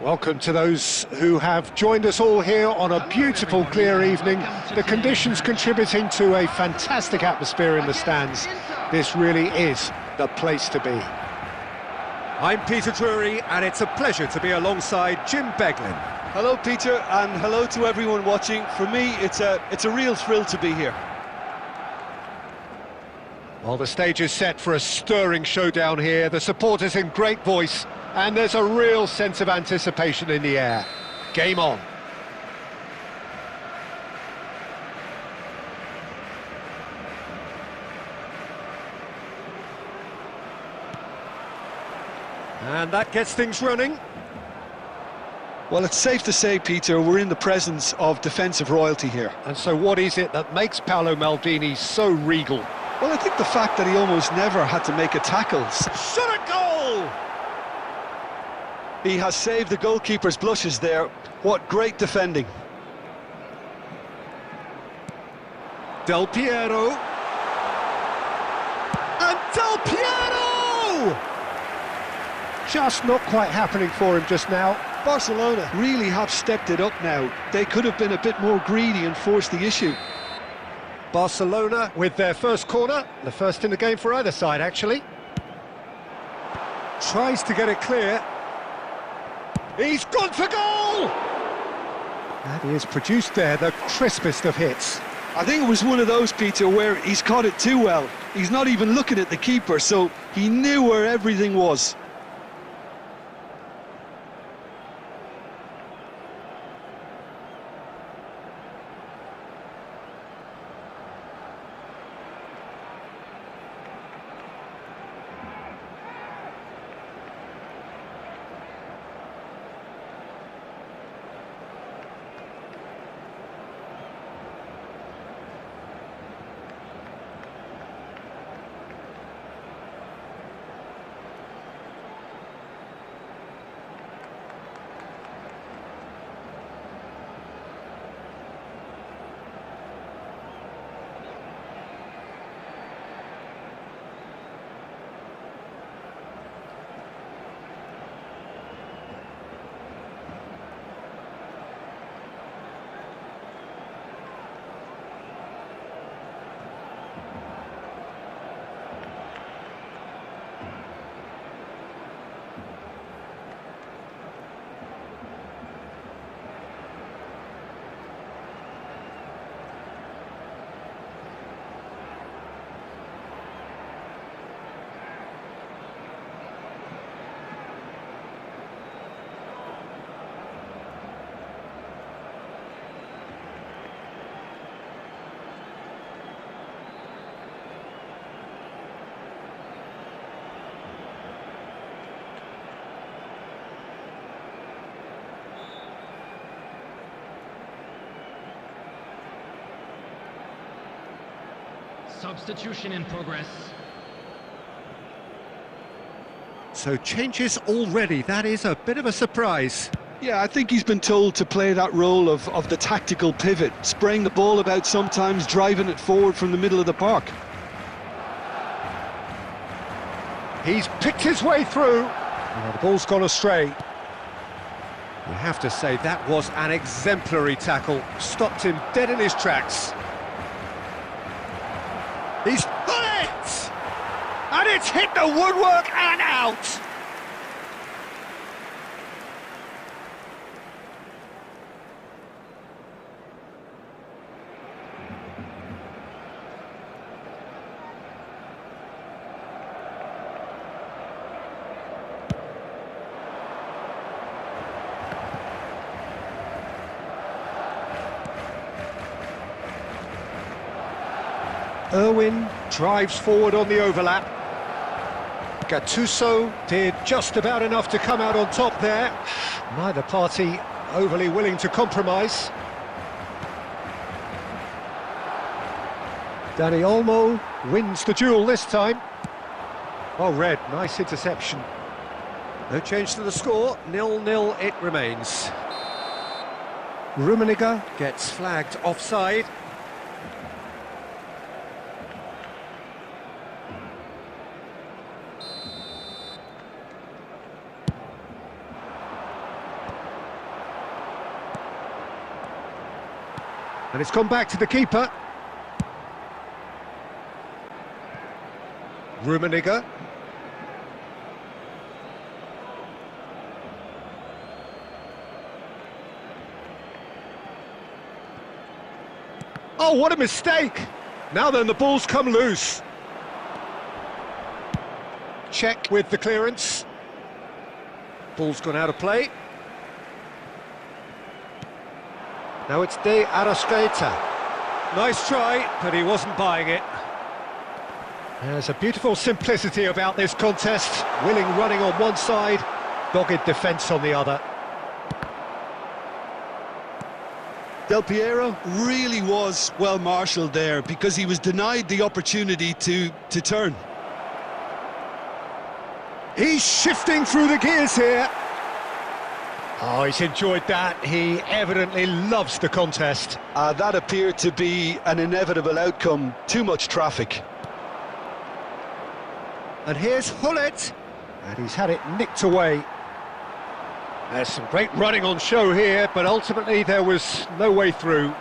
Welcome to those who have joined us all here on a beautiful, clear evening. The conditions contributing to a fantastic atmosphere in the stands. This really is the place to be. I'm Peter Drury, and it's a pleasure to be alongside Jim Beglin. Hello, Peter, and hello to everyone watching. For me, it's a real thrill to be here. Well, the stage is set for a stirring showdown here. The supporters in great voice, and there's a real sense of anticipation in the air. Game on. And that gets things running. Well, it's safe to say, Peter, we're in the presence of defensive royalty here. And so what is it that makes Paolo Maldini so regal? Well, I think the fact that he almost never had to make a tackle. Shot a goal! He has saved the goalkeeper's blushes there. What great defending. Del Piero. And Del Piero! Just not quite happening for him just now. Barcelona really have stepped it up now. They could have been a bit more greedy and forced the issue. Barcelona with their first corner, the first in the game for either side, actually. Tries to get it clear. He's gone for goal! And he has produced there the crispest of hits. I think it was one of those, Peter, where he's caught it too well. He's not even looking at the keeper, so he knew where everything was. Substitution in progress. So changes already, that is a bit of a surprise. Yeah, I think he's been told to play that role of the tactical pivot, spraying the ball about sometimes, driving it forward from the middle of the park. He's picked his way through. Oh, the ball's gone astray. You have to say that was an exemplary tackle. Stopped him dead in his tracks. He's got it! And it's hit the woodwork and out! Irwin drives forward on the overlap. Gattuso did just about enough to come out on top there. Neither party overly willing to compromise. Dani Olmo wins the duel this time. Oh, Red, nice interception. No change to the score, 0-0 it remains. Rummenigge Gets flagged offside. And it's gone back to the keeper. Rummenigge. Oh, what a mistake! Now then, the ball's come loose. Check with the clearance. Ball's gone out of play. Now it's De Arrascaeta. Nice try, but he wasn't buying it. There's a beautiful simplicity about this contest. Willing running on one side, dogged defence on the other. Del Piero really was well marshalled there because he was denied the opportunity to turn. He's shifting through the gears here. Oh, he's enjoyed that. He evidently loves the contest. That appeared to be an inevitable outcome. Too much traffic. And here's Hullet. And he's had it nicked away. There's some great running on show here, but ultimately there was no way through.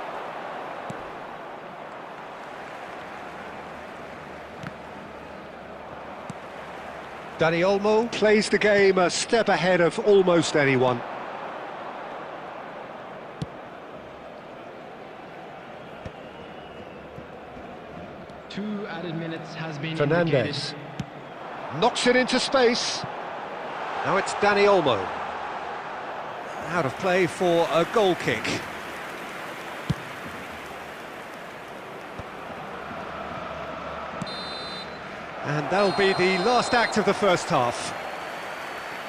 Dani Olmo plays the game a step ahead of almost anyone. Two added minutes has been Fernandes knocks it into space. Now it's Dani Olmo. Out of play for a goal kick. And that'll be the last act of the first half.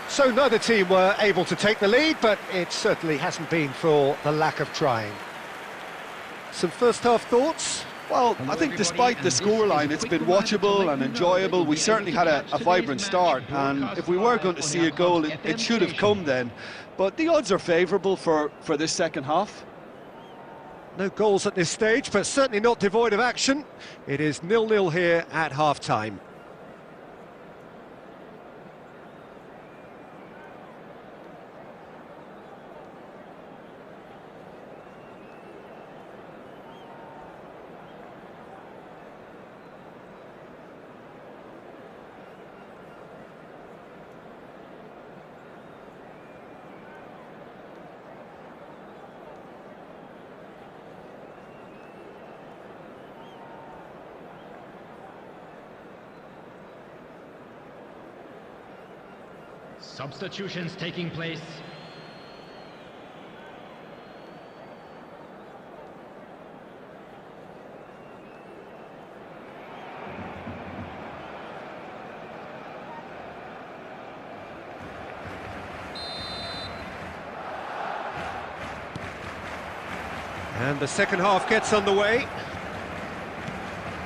So neither team were able to take the lead, but it certainly hasn't been for the lack of trying. Some first half thoughts? Well, I think despite the scoreline, it's been watchable and enjoyable. We certainly had a vibrant start, and if we were going to see a goal, it should have come then. But the odds are favourable for this second half. No goals at this stage, but certainly not devoid of action. It is 0-0 here at half-time. Substitutions taking place. And the second half gets underway.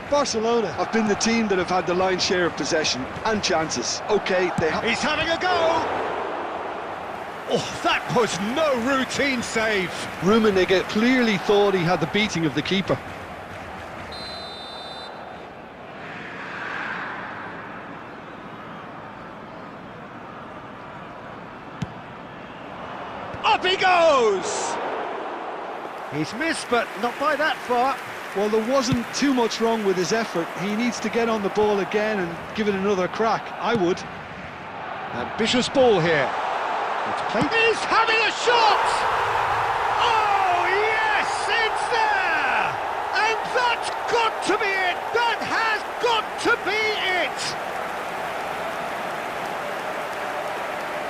Barcelona have been the team that have had the lion's share of possession and chances. Okay, He's having a go! Oh, that was no routine save. Rummenigge clearly thought he had the beating of the keeper. Up he goes! He's missed, but not by that far. Well, there wasn't too much wrong with his effort. He needs to get on the ball again and give it another crack. I would. Ambitious ball here. It's played. He's having a shot! Oh, yes, it's there! And that's got to be it! That has got to be it!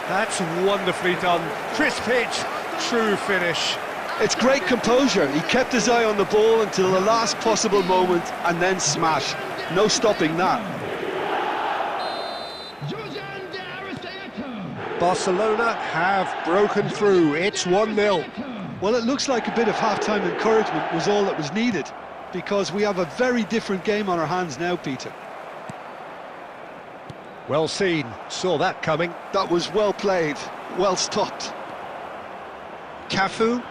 That's wonderfully done. Crisp hit, true finish. It's great composure. He kept his eye on the ball until the last possible moment and then smash. No stopping that. Barcelona have broken through. It's 1-0. Well, it looks like a bit of half-time encouragement was all that was needed, because we have a very different game on our hands now, Peter. Well seen. Saw that coming. That was well played, well stopped. Cafu.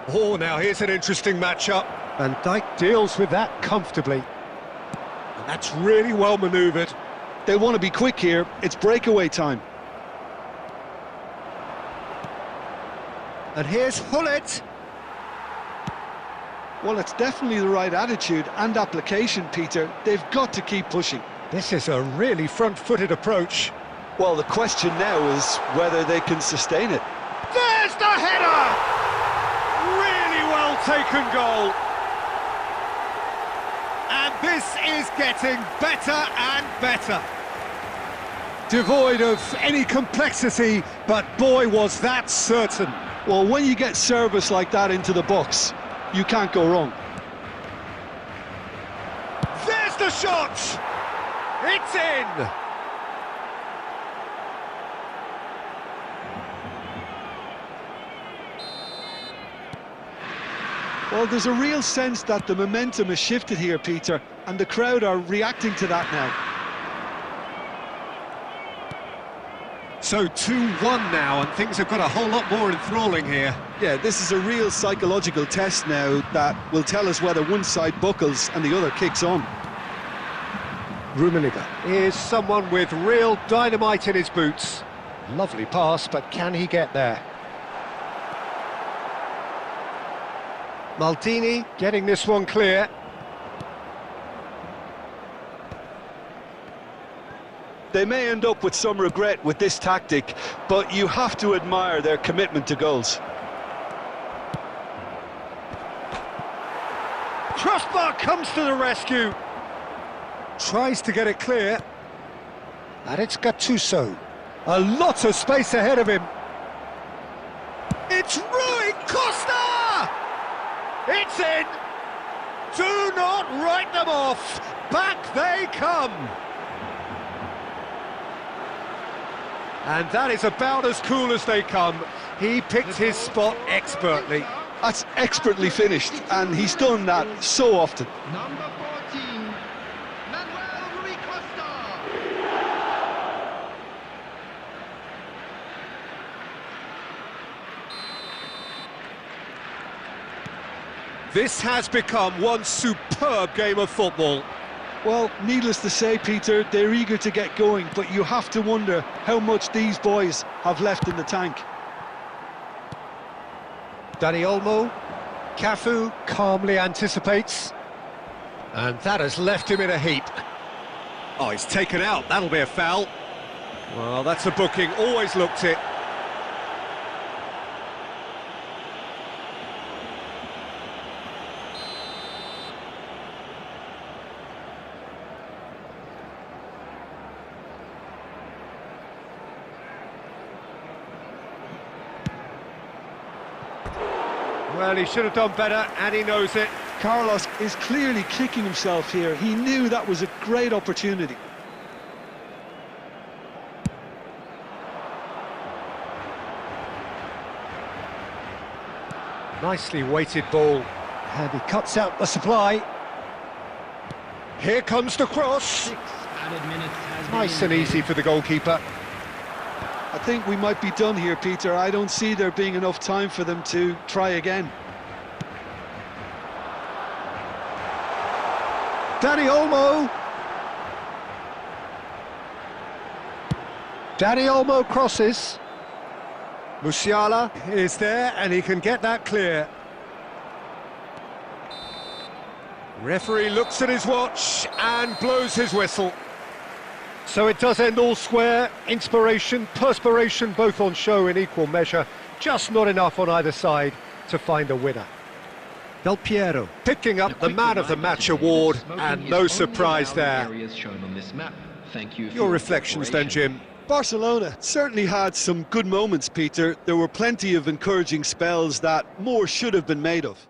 Oh, now here's an interesting matchup. And Dijk deals with that comfortably. And that's really well manoeuvred. They want to be quick here. It's breakaway time. And here's Hullet. Well, it's definitely the right attitude and application, Peter. They've got to keep pushing. This is a really front-footed approach. Well, the question now is whether they can sustain it. There's the header! Really well taken goal. And this is getting better and better. Devoid of any complexity, but boy was that certain. Well, when you get service like that into the box, you can't go wrong. There's the shot! It's in! Well, there's a real sense that the momentum has shifted here, Peter, and the crowd are reacting to that now. So 2-1 now, and things have got a whole lot more enthralling here. Yeah, this is a real psychological test now that will tell us whether one side buckles and the other kicks on. Rummenigge is someone with real dynamite in his boots. Lovely pass, but can he get there? Maldini getting this one clear. They may end up with some regret with this tactic, but you have to admire their commitment to goals. Crossbar comes to the rescue. Tries to get it clear. And it's Gattuso. A lot of space ahead of him. It's Rui Costa! It's in! Do not write them off! Back they come! And that is about as cool as they come. He picked his spot expertly. That's expertly finished, and he's done that so often. Number 14, Manuel Rui Costa. This has become one superb game of football. Well, needless to say, Peter, they're eager to get going, but you have to wonder how much these boys have left in the tank. Dani Olmo, Cafu calmly anticipates. And that has left him in a heap. Oh, he's taken out, that'll be a foul. Well, that's a booking, always looked it. Well, he should have done better, and he knows it. Carlos is clearly kicking himself here. He knew that was a great opportunity. Nicely weighted ball. And he cuts out the supply. Here comes the cross. 6 added minutes has been Nice and indicated. easy for the goalkeeper. I think we might be done here, Peter. I don't see there being enough time for them to try again. Dani Olmo. Dani Olmo crosses. Musiala is there, and he can get that clear. Referee looks at his watch and blows his whistle. So it does end all square. Inspiration, perspiration, both on show in equal measure. Just not enough on either side to find a winner. Del Piero picking up the Man of the Match award, and no surprise there. Your reflections then, Jim? Barcelona certainly had some good moments, Peter. There were plenty of encouraging spells that more should have been made of.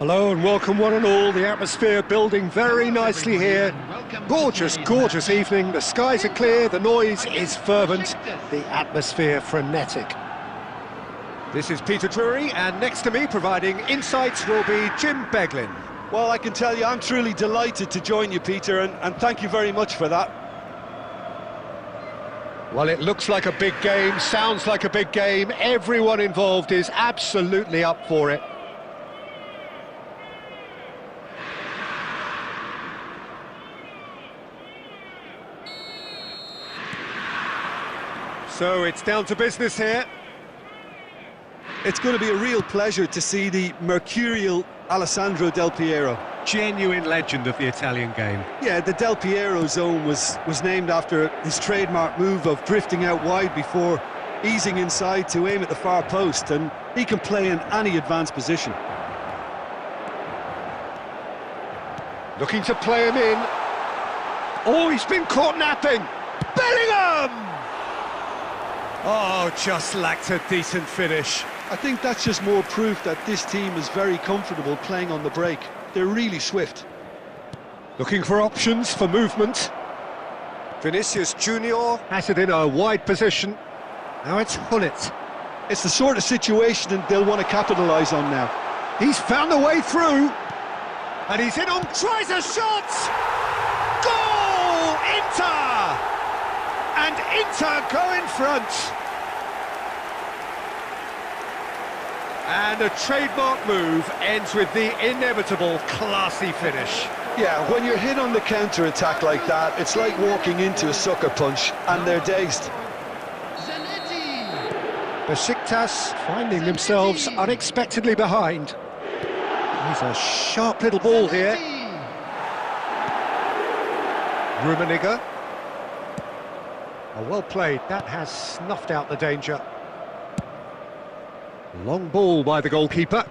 Hello and welcome one and all. The atmosphere building very nicely here. Gorgeous, gorgeous evening. The skies are clear, the noise is fervent, the atmosphere frenetic. This is Peter Drury, and next to me providing insights will be Jim Beglin. Well, I can tell you I'm truly delighted to join you, Peter, and thank you very much for that. Well, it looks like a big game, sounds like a big game. Everyone involved is absolutely up for it. So it's down to business here. It's going to be a real pleasure to see the mercurial Alessandro Del Piero. Genuine legend of the Italian game. Yeah, the Del Piero zone was named after his trademark move of drifting out wide before easing inside to aim at the far post, and he can play in any advanced position. Looking to play him in. Oh, he's been caught napping. Bellingham! Oh, just lacked a decent finish. I think that's just more proof that this team is very comfortable playing on the break. They're really swift. Looking for options for movement. Vinicius Junior has it in a wide position. Now it's Hullet. It's the sort of situation that they'll want to capitalise on now. He's found a way through. And he's in on, tries a shot! Goal! Inter! And Inter go in front. And a trademark move ends with the inevitable classy finish. Yeah, when you're hit on the counter-attack like that, it's like walking into a sucker punch, and they're dazed. Besiktas finding themselves unexpectedly behind. He's a sharp little ball here. Rummenigge. Oh, well played, that has snuffed out the danger. Long ball by the goalkeeper.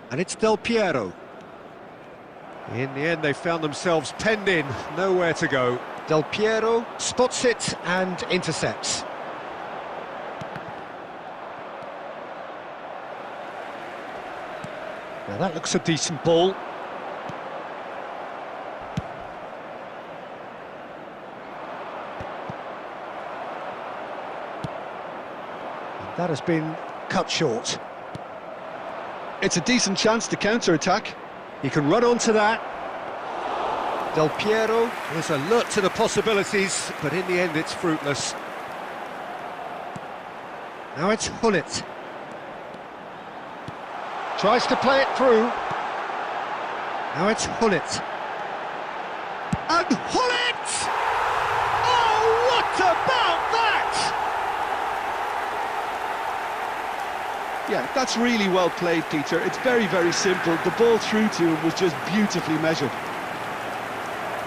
And it's Del Piero. In the end, they found themselves penned in, nowhere to go. Del Piero spots it and intercepts. Now that looks a decent ball. That has been cut short. It's a decent chance to counter-attack. He can run onto that. Del Piero is alert to the possibilities, but in the end it's fruitless. Now it's Hullet. Tries to play it through. Now it's Hullet. And Hullet! Oh, what about that? Yeah, that's really well played, Peter. It's very, very simple. The ball through to him was just beautifully measured.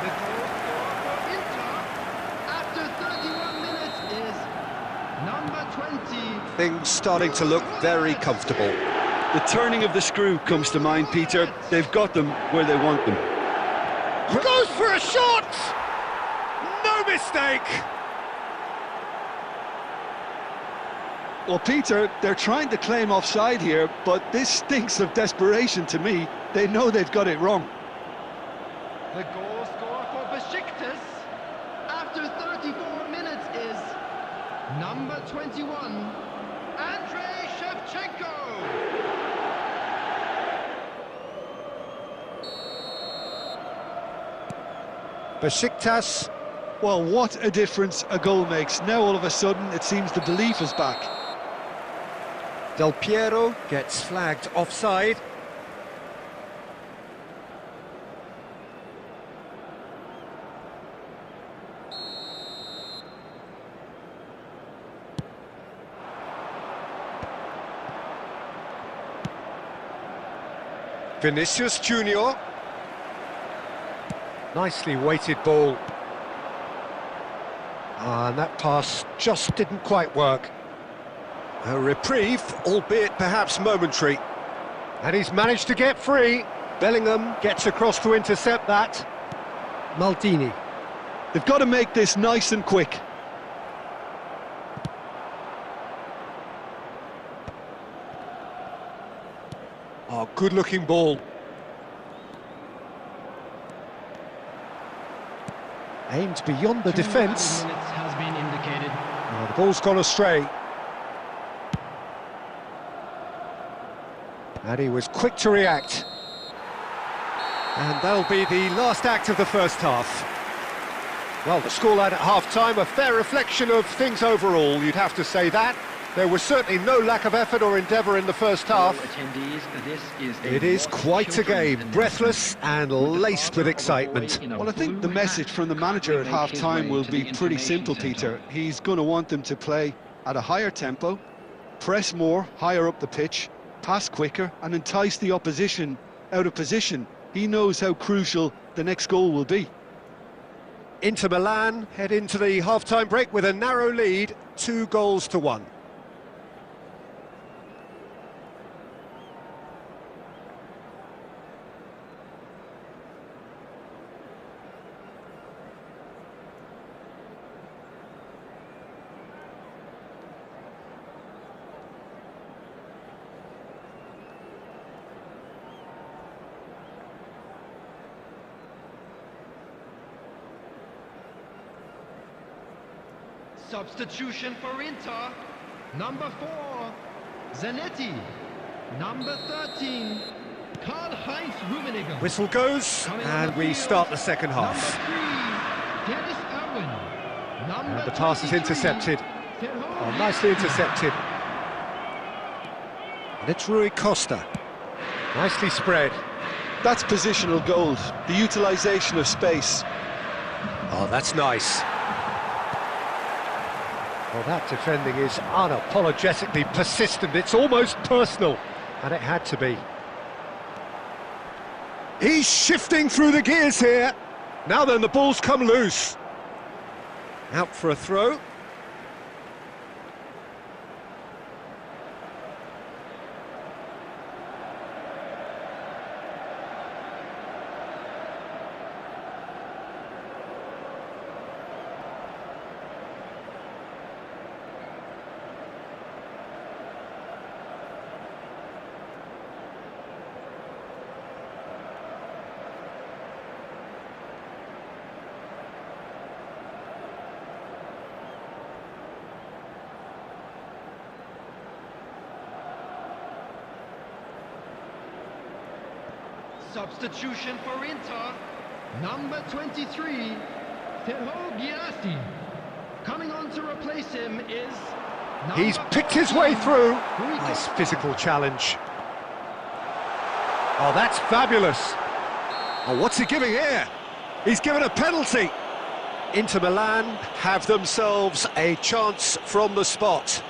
The goal scorer for Inter after 31 minutes is number 20. Things starting to look very comfortable. The turning of the screw comes to mind, Peter. They've got them where they want them. He goes for a shot! No mistake! Well, Peter, they're trying to claim offside here, but this stinks of desperation to me. They know they've got it wrong. The goal scorer for Besiktas after 34 minutes is number 21, Andrei Shevchenko. Besiktas. Well, what a difference a goal makes. Now all of a sudden it seems the belief is back. Del Piero gets flagged offside. Vinicius Junior. Nicely weighted ball. And that pass just didn't quite work. A reprieve, albeit perhaps momentary. And he's managed to get free. Bellingham gets across to intercept that. Maldini. They've got to make this nice and quick. good-looking ball. Aimed beyond the defence. Has been indicated. Oh, the ball's gone astray. And he was quick to react. And that'll be the last act of the first half. Well, the scoreline at half-time, a fair reflection of things overall, you'd have to say that. There was certainly no lack of effort or endeavour in the first half. It is quite a game, breathless and laced with excitement. Well, I think the message from the manager at half-time will be pretty simple, Peter. He's going to want them to play at a higher tempo, press more, higher up the pitch, pass quicker and entice the opposition out of position. He knows how crucial the next goal will be. Inter Milan head into the half-time break with a narrow lead, 2-1. Substitution for Inter. Number 4, Zanetti. Number 13, Karl-Heinz Rummenigge. Whistle goes, and we start the second half. Number 3, Dennis Irwin. Number And the pass is 23, intercepted. Terho- Oh, nicely intercepted. And it's Rui Costa. Nicely spread. That's positional gold, the utilisation of space. Oh, that's nice. Well, that defending is unapologetically persistent. It's almost personal, and it had to be. He's shifting through the gears here. Now then, the ball's come loose. Out for a throw. Substitution for Inter. Number 23, Terho Giassi. Coming on to replace him is... He's number picked his way 14, through. Rui Nice Costa. physical challenge. Oh, that's fabulous. Oh, what's he giving here? He's given a penalty. Inter Milan have themselves a chance from the spot.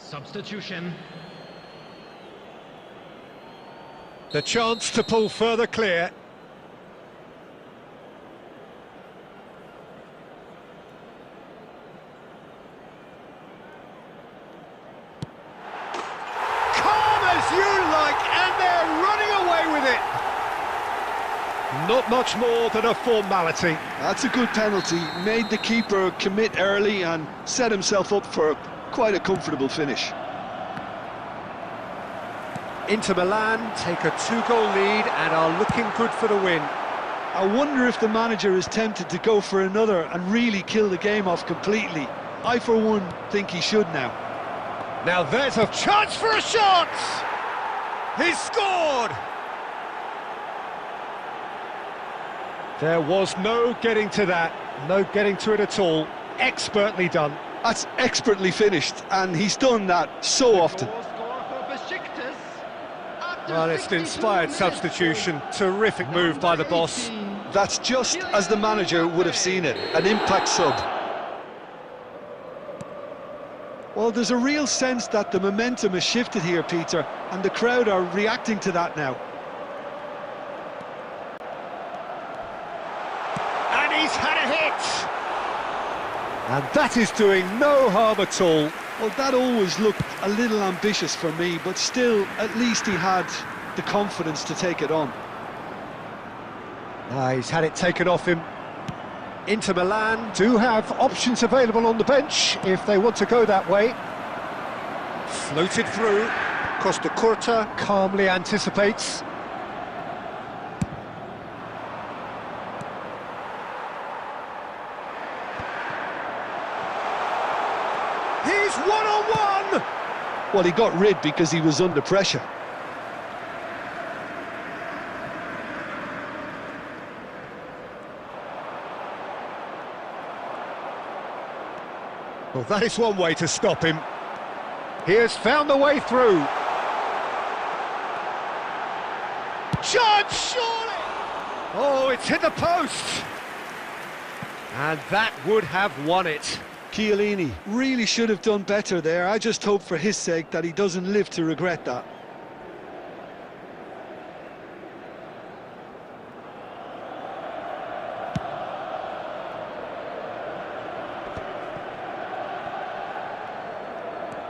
Substitution. The chance to pull further clear. Calm as you like, and they're running away with it. Not much more than a formality. That's a good penalty. Made the keeper commit early and set himself up for quite a comfortable finish. Inter Milan take a 2-goal lead and are looking good for the win. I wonder if the manager is tempted to go for another and really kill the game off completely. I, for one, think he should now. Now there's a Chance for a shot! He's scored! There was no getting to that, no getting to it at all. Expertly done. That's expertly finished, and he's done that so often. Goal score for Besiktas after Well, it's an 62 inspired minutes. substitution. Terrific move by the boss. That's just as the manager would have seen it, an impact sub. Well, there's a real sense that the momentum has shifted here, Peter, and the crowd are reacting to that now. And he's had a hit! And that is doing no harm at all. Well, that always looked a little ambitious for me, but still, at least he had the confidence to take it on. He's had it taken off him. Inter Milan do have options available on the bench if they want to go that way. Floated through. Costa Curta calmly anticipates. He's one-on-one! Well, he got rid because he was under pressure. Well, that is one way to stop him. He has found the way through. Judge, surely! Oh, it's hit the post. And that would have won it. Chiellini really should have done better there. I just hope for his sake that he doesn't live to regret that.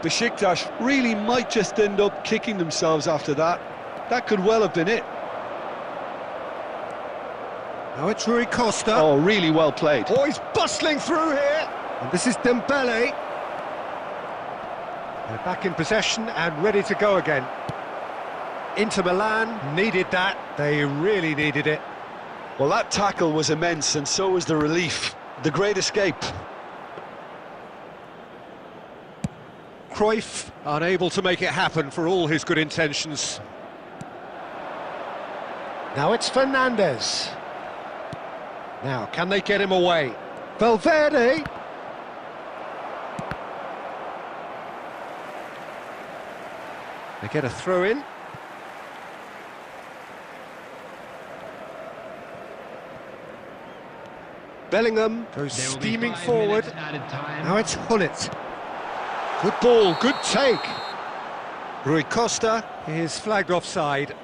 Besiktas really might just end up kicking themselves after that. That could well have been it. Now it's Rui Costa. Oh, really well played. Oh, he's bustling through here. And this is Dembele. They're back in possession and ready to go again. Inter Milan needed that. They really needed it. Well, that tackle was immense, and so was the relief. The great escape. Cruyff unable to make it happen for all his good intentions. Now it's Fernandes. Now, can they get him away? Valverde. They get a throw in. Bellingham goes There will be steaming 5 forward. minutes added time. Now it's Hullet. Good ball, good take. Rui Costa is flagged offside.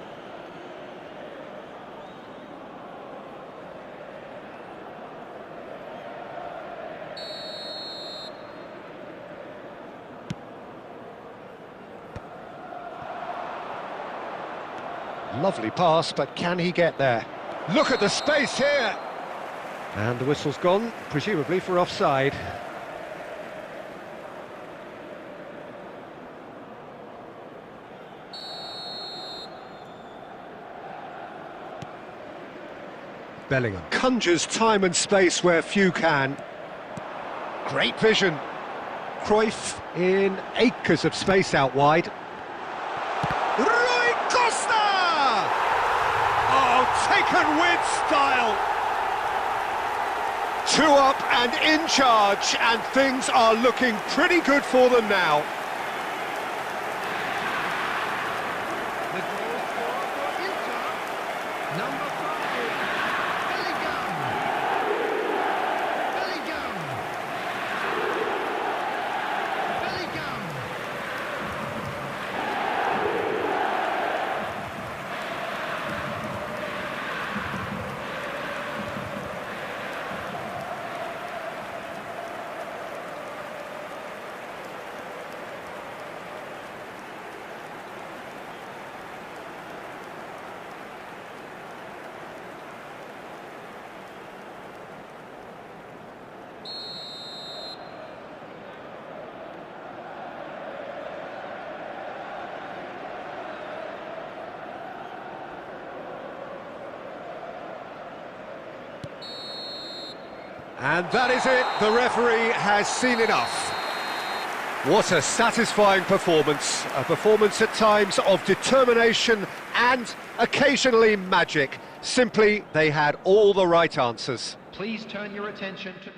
Lovely pass, but can he get there? Look at the space here! And the whistle's gone, presumably for offside. Bellingham conjures time and space where few can. Great vision. Cruyff in acres of space out wide. Rui Costa! Oh, taken with style! 2 up and in charge, and things are looking pretty good for them now. The goal scorer for Inter, number 5, Bellingham. Bellingham. Bellingham. And that is it, the referee has seen enough. What a satisfying performance, a performance at times of determination and occasionally magic. Simply, they had all the right answers. Please turn your attention to the...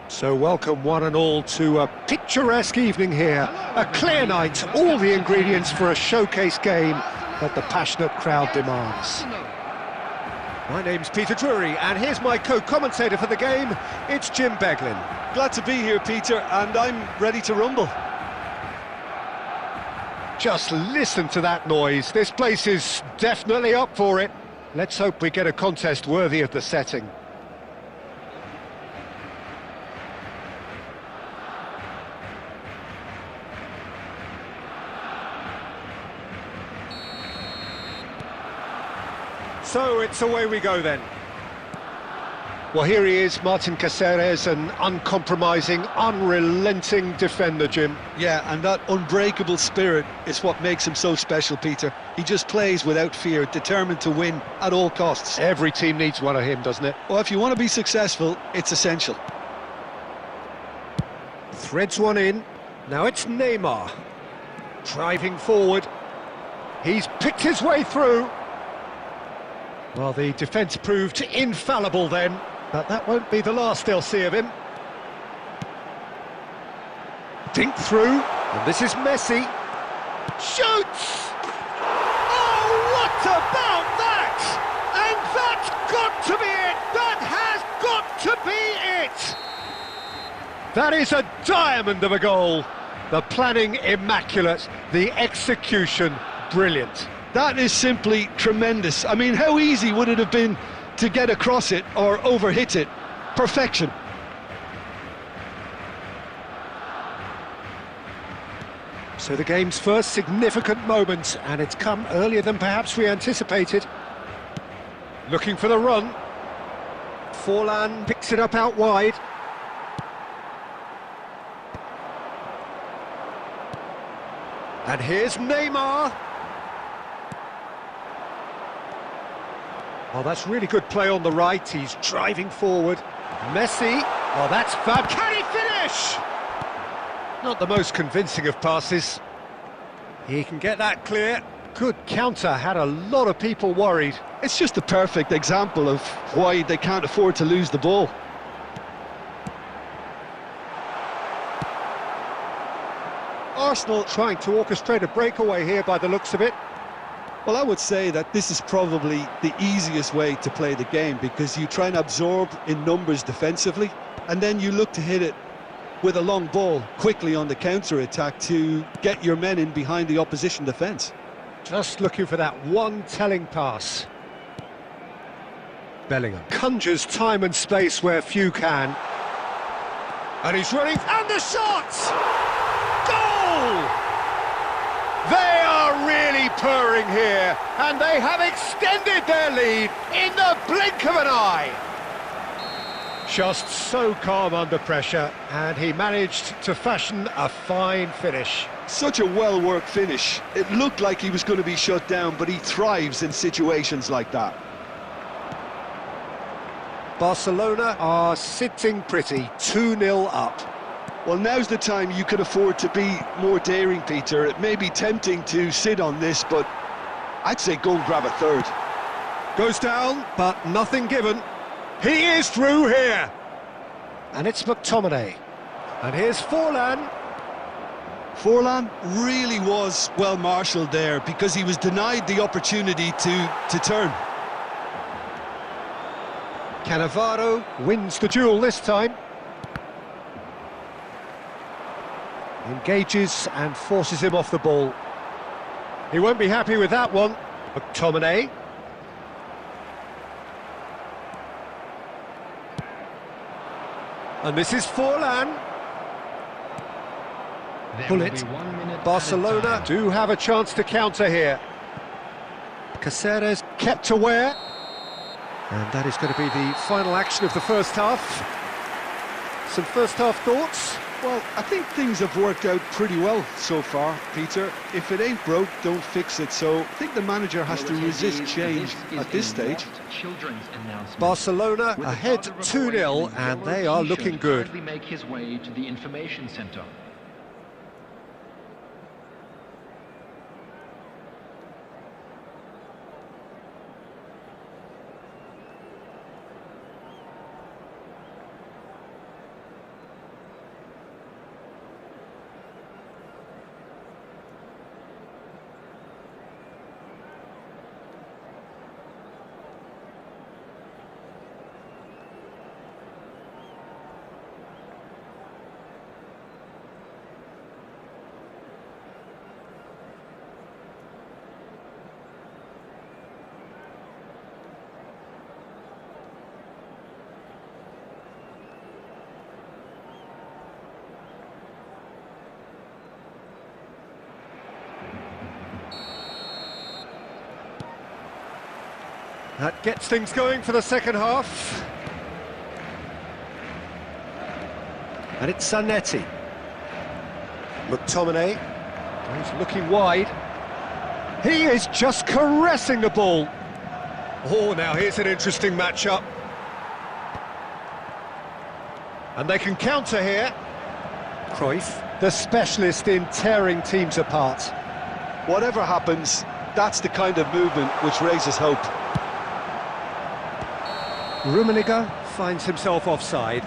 So welcome one and all to a picturesque evening here. A clear night, all the ingredients for a showcase game that the passionate crowd demands. My name's Peter Drury, and here's my co-commentator for the game, it's Jim Beglin. Glad to be here, Peter, and I'm ready to rumble. Just listen to that noise. This place is definitely up for it. Let's hope we get a contest worthy of the setting. So it's away we go then. Well, here he is, Martin Caceres, an uncompromising, unrelenting defender, Jim. Yeah, and that unbreakable spirit is what makes him so special, Peter. He just plays without fear, determined to win at all costs. Every team needs one of him, doesn't it? Well, if you want to be successful, it's essential. Threads one in. Now it's Neymar. Driving forward. He's picked his way through. Well, the defence proved infallible then, but that won't be the last they'll see of him. Dink through, and this is Messi. Shoots! Oh, what about that? And that's got to be it! That has got to be it! That is a diamond of a goal. The planning immaculate, the execution brilliant. That is simply tremendous. I mean, how easy would it have been to get across it or overhit it? Perfection. So the game's first significant moment, and it's come earlier than perhaps we anticipated. Looking for the run. Forlan picks it up out wide. And here's Neymar. Oh, that's really good play on the right. He's driving forward. Messi. Oh, that's fab. Can he finish? Not the most convincing of passes. He can get that clear. Good counter. Had a lot of people worried. It's just a perfect example of why they can't afford to lose the ball. Arsenal trying to orchestrate a breakaway here by the looks of it. Well, I would say that this is probably the easiest way to play the game, because you try and absorb in numbers defensively, and then you look to hit it with a long ball quickly on the counter-attack to get your men in behind the opposition defence. Just looking for that one telling pass. Bellingham conjures time and space where few can. And he's running, and the shot! Goal! They are really purring here, and they have extended their lead in the blink of an eye. Just so calm under pressure, and he managed to fashion a fine finish. Such a well-worked finish. It looked like he was going to be shut down, but he thrives in situations like that. Barcelona are sitting pretty, 2-0 up. Well, now's the time you can afford to be more daring, Peter. It may be tempting to sit on this, but I'd say go and grab a third. Goes down, but nothing given. He is through here. And it's McTominay. And here's Forlan. Forlan really was well marshalled there, because he was denied the opportunity to turn. Cannavaro wins the duel this time. Engages and forces him off the ball. He won't be happy with that one. McTominay. And this is Forlan. Bullet. Barcelona do have a chance to counter here. Caceres kept aware. And that is going to be the final action of the first half. Some first half thoughts? Well, I think things have worked out pretty well so far, Peter. If it ain't broke, don't fix it. So I think the manager has to resist change at this stage. Barcelona ahead 2-0, and they are looking good. Make his way to the information centre. That gets things going for the second half. And it's Zanetti. McTominay. He's looking wide. He is just caressing the ball. Oh, now here's an interesting matchup. And they can counter here. Cruyff, the specialist in tearing teams apart. Whatever happens, that's the kind of movement which raises hope. Rummenigge finds himself offside.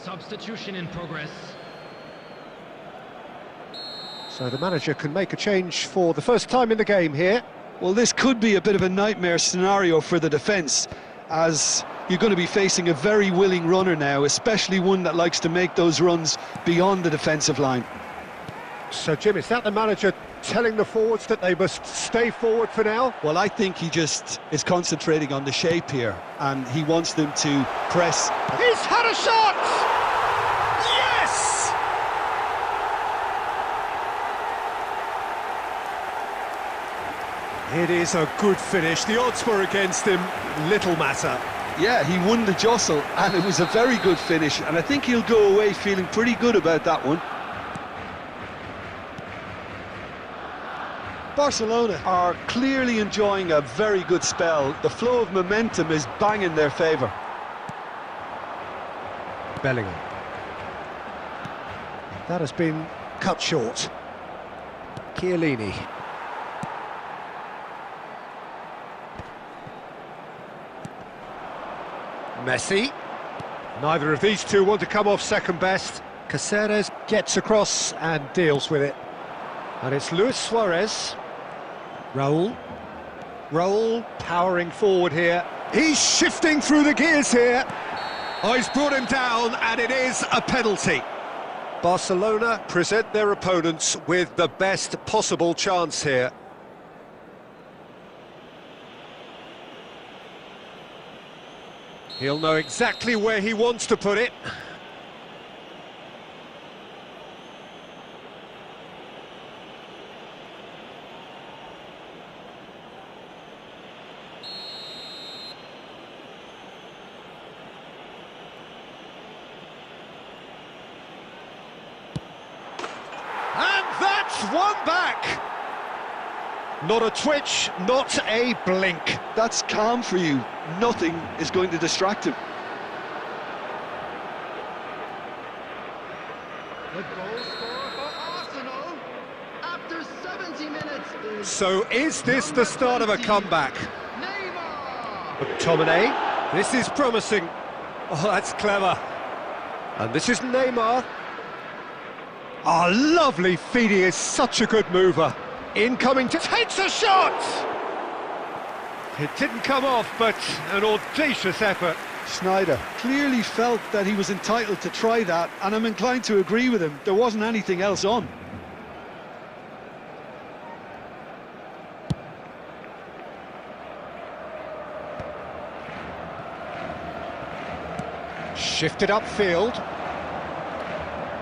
Substitution in progress. So the manager can make a change for the first time in the game here. Well, this could be a bit of a nightmare scenario for the defence, as you're going to be facing a very willing runner now, especially one that likes to make those runs beyond the defensive line. So, Jim, is that the manager telling the forwards that they must stay forward for now? Well, I think he just is concentrating on the shape here, and he wants them to press. He's had a shot! Yes! It is a good finish. The odds were against him, little matter. Yeah, he won the jostle, and it was a very good finish, and I think he'll go away feeling pretty good about that one. Barcelona are clearly enjoying a very good spell. The flow of momentum is banging their favour. Bellingham. That has been cut short. Chiellini. Messi. Neither of these two want to come off second best. Caceres gets across and deals with it. And it's Luis Suarez. Raul powering forward here. He's shifting through the gears here. Oh, he's brought him down, and it is a penalty. Barcelona present their opponents with the best possible chance here. He'll know exactly where he wants to put it. One back. Not a twitch, not a blink. That's calm for you. Nothing is going to distract him. The goal scorer for Arsenal after 70 minutes. So is this the start of a comeback? Neymar! McTominay, this is promising. Oh, that's clever. And this is Neymar. Oh, lovely feed, he is such a good mover. Incoming to... takes a shot! It didn't come off, but an audacious effort. Sneijder clearly felt that he was entitled to try that, and I'm inclined to agree with him. There wasn't anything else on. Shifted upfield.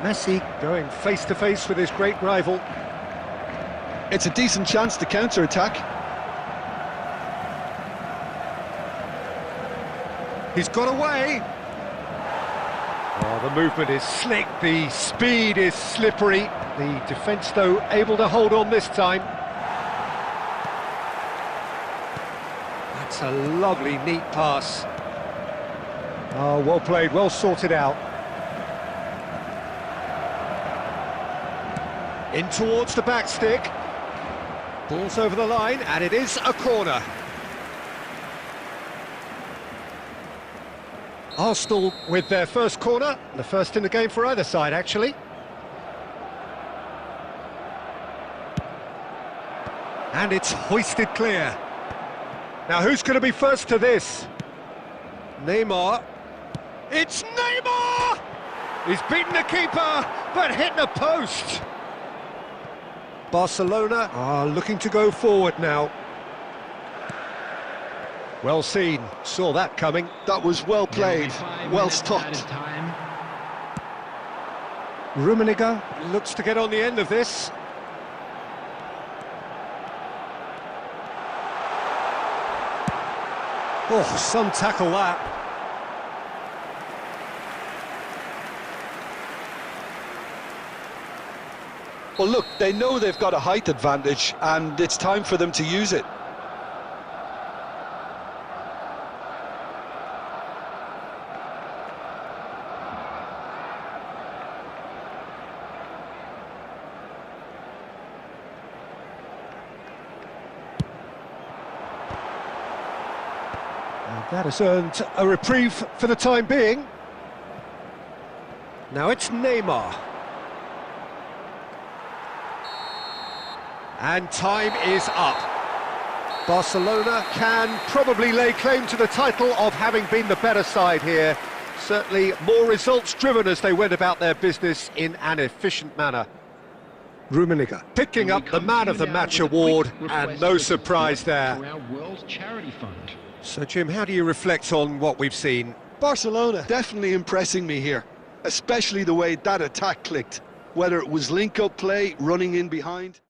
Messi going face-to-face with his great rival. It's a decent chance to counter-attack. He's got away. Oh, the movement is slick, the speed is slippery. The defence, though, able to hold on this time. That's a lovely, neat pass. Oh, well played, well sorted out. In towards the back stick. Ball's over the line, and it is a corner. Arsenal with their first corner, the first in the game for either side, actually. And it's hoisted clear. Now, who's going to be first to this? Neymar. It's Neymar! He's beaten the keeper, but hit the post. Barcelona are looking to go forward now. Well seen, saw that coming. That was well played, well stopped. Rummenigge looks to get on the end of this. Oh, some tackle that. Well, look, they know they've got a height advantage, and it's time for them to use it. That has earned a reprieve for the time being. Now it's Neymar. And time is up. Barcelona can probably lay claim to the title of having been the better side here. Certainly more results-driven as they went about their business in an efficient manner. Rummenigge picking up the Man of the Match award, and no surprise there. So, Jim, how do you reflect on what we've seen? Barcelona definitely impressing me here, especially the way that attack clicked, whether it was link-up play, running in behind.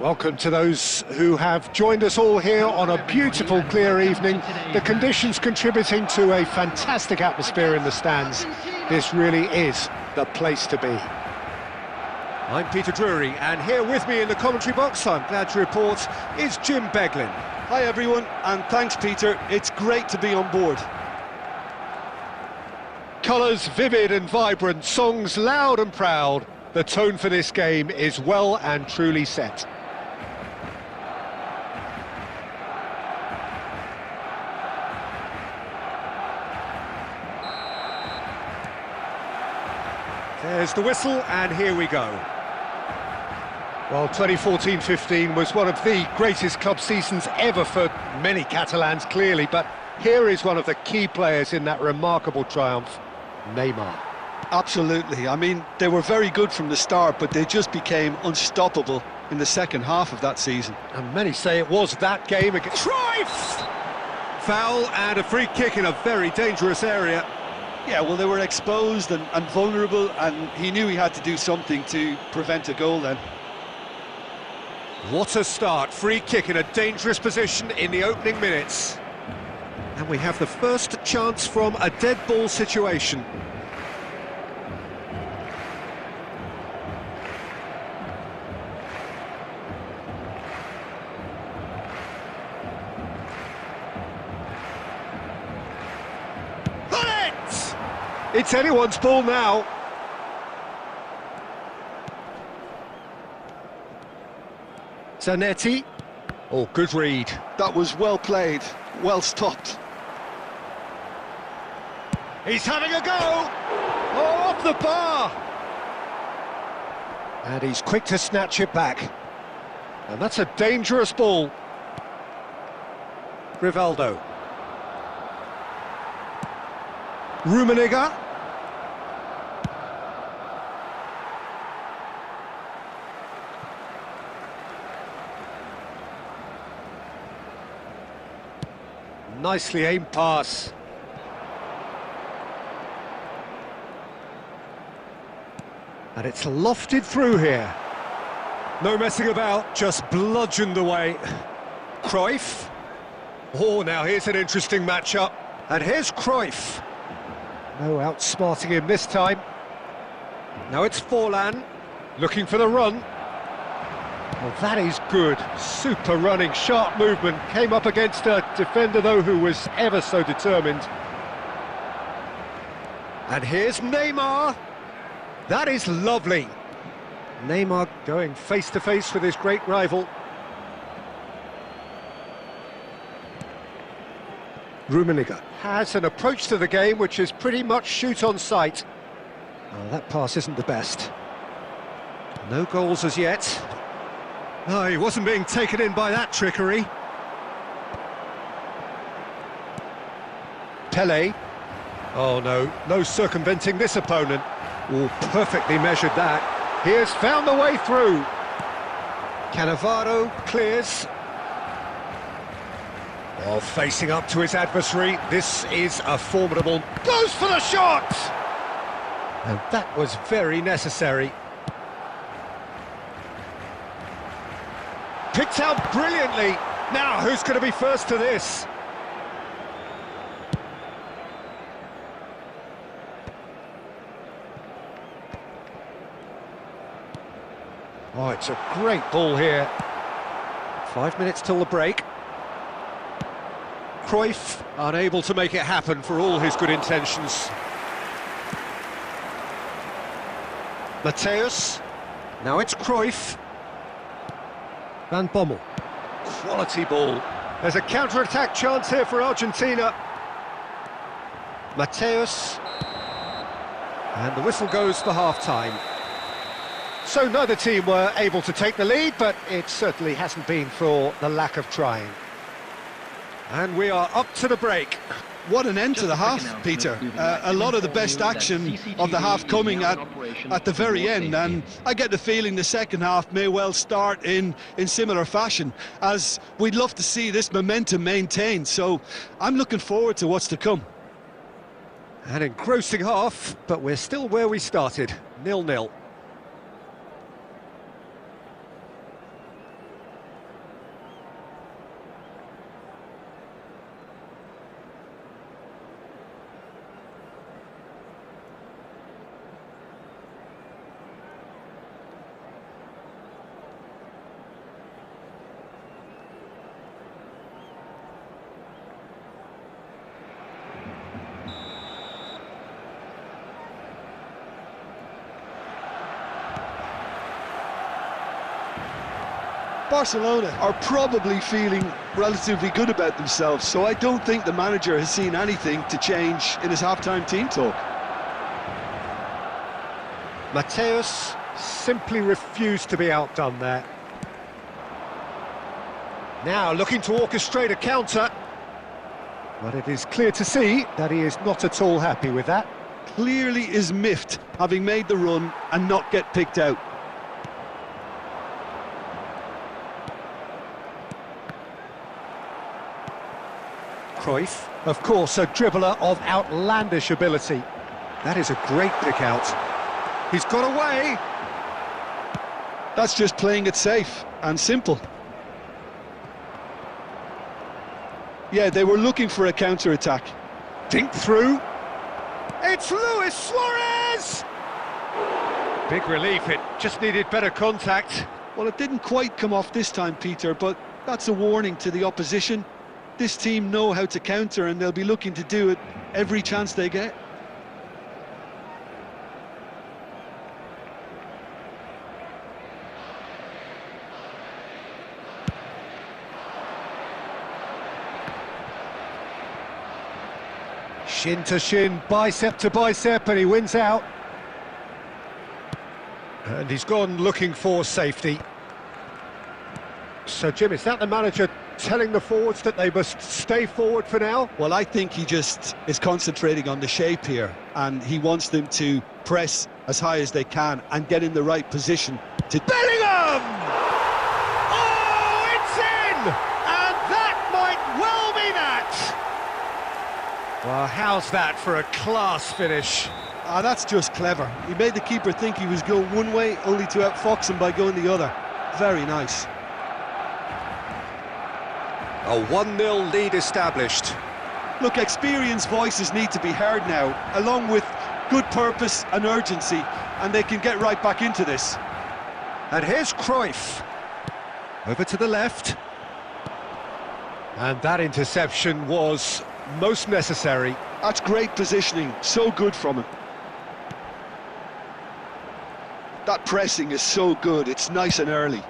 Welcome to those who have joined us all here on a beautiful, clear evening. The conditions contributing to a fantastic atmosphere in the stands. This really is the place to be. I'm Peter Drury, and here with me in the commentary box, I'm glad to report, is Jim Beglin. Hi everyone, and thanks Peter, it's great to be on board. Colours vivid and vibrant, songs loud and proud. The tone for this game is well and truly set. There's the whistle, and here we go. Well, 2014-15 was one of the greatest club seasons ever for many Catalans, clearly, but here is one of the key players in that remarkable triumph, Neymar. Absolutely, I mean, they were very good from the start, but they just became unstoppable in the second half of that season. And many say it was that game against... Cruyff! Foul and a free kick in a very dangerous area. Yeah, well, they were exposed and vulnerable, and he knew he had to do something to prevent a goal then. What a start, free kick in a dangerous position in the opening minutes. And we have the first chance from a dead ball situation. It's anyone's ball now. Zanetti. Oh, good read. That was well played, well stopped. He's having a go! Oh, off the bar! And he's quick to snatch it back. And that's a dangerous ball. Rivaldo. Rummenigge. Nicely aimed pass. And it's lofted through here. No messing about, just bludgeoned away. Cruyff. Oh, now here's an interesting matchup. And here's Cruyff. No outsmarting him this time. Now it's Forlan, looking for the run. Well, that is good. Super running, sharp movement. Came up against a defender, though, who was ever so determined. And here's Neymar. That is lovely. Neymar going face-to-face with his great rival. Rummenigge has an approach to the game which is pretty much shoot on sight. Oh, that pass isn't the best. No goals as yet. Oh, he wasn't being taken in by that trickery. Pelé. Oh no, no circumventing this opponent. Oh, perfectly measured that. He has found the way through. Cannavaro clears. Oh, facing up to his adversary, this is a formidable... Goes for the shot! And that was very necessary. Picked out brilliantly. Now, who's going to be first to this? Oh, it's a great ball here. 5 minutes till the break. Cruyff unable to make it happen for all his good intentions. Mateus. Now it's Cruyff. Van Bommel. Quality ball. There's a counter-attack chance here for Argentina. Mateus. And the whistle goes for half-time. So neither team were able to take the lead, but it certainly hasn't been for the lack of trying. And we are up to the break. What an end to the half, Peter. A lot of the best action of the half coming at the very end, and I get the feeling the second half may well start in similar fashion, as we'd love to see this momentum maintained, so I'm looking forward to what's to come. An engrossing half, but we're still where we started, 0-0. Barcelona are probably feeling relatively good about themselves, so I don't think the manager has seen anything to change in his half-time team talk. Mateus simply refused to be outdone there. Now looking to orchestrate a counter. But it is clear to see that he is not at all happy with that. Clearly is miffed, having made the run and not get picked out. Cruyff, of course, a dribbler of outlandish ability. That is a great pick out. He's got away. That's just playing it safe and simple. Yeah, they were looking for a counter-attack. Dink through. It's Luis Suarez! Big relief, it just needed better contact. Well, it didn't quite come off this time, Peter, but that's a warning to the opposition. This team know how to counter and they'll be looking to do it every chance they get. Shin to shin, bicep to bicep, and he wins out. And he's gone looking for safety. So, Jim, is that the manager telling the forwards that they must stay forward for now? Well, I think he just is concentrating on the shape here, and he wants them to press as high as they can and get in the right position to... Bellingham! Oh, it's in! And that might well be that! Well, how's that for a class finish? Ah, that's just clever. He made the keeper think he was going one way, only to outfox him by going the other. Very nice. A 1-0 lead established. Look, experienced voices need to be heard now, along with good purpose and urgency, and they can get right back into this. And here's Cruyff. Over to the left. And that interception was most necessary. That's great positioning, so good from him. That pressing is so good, it's nice and early.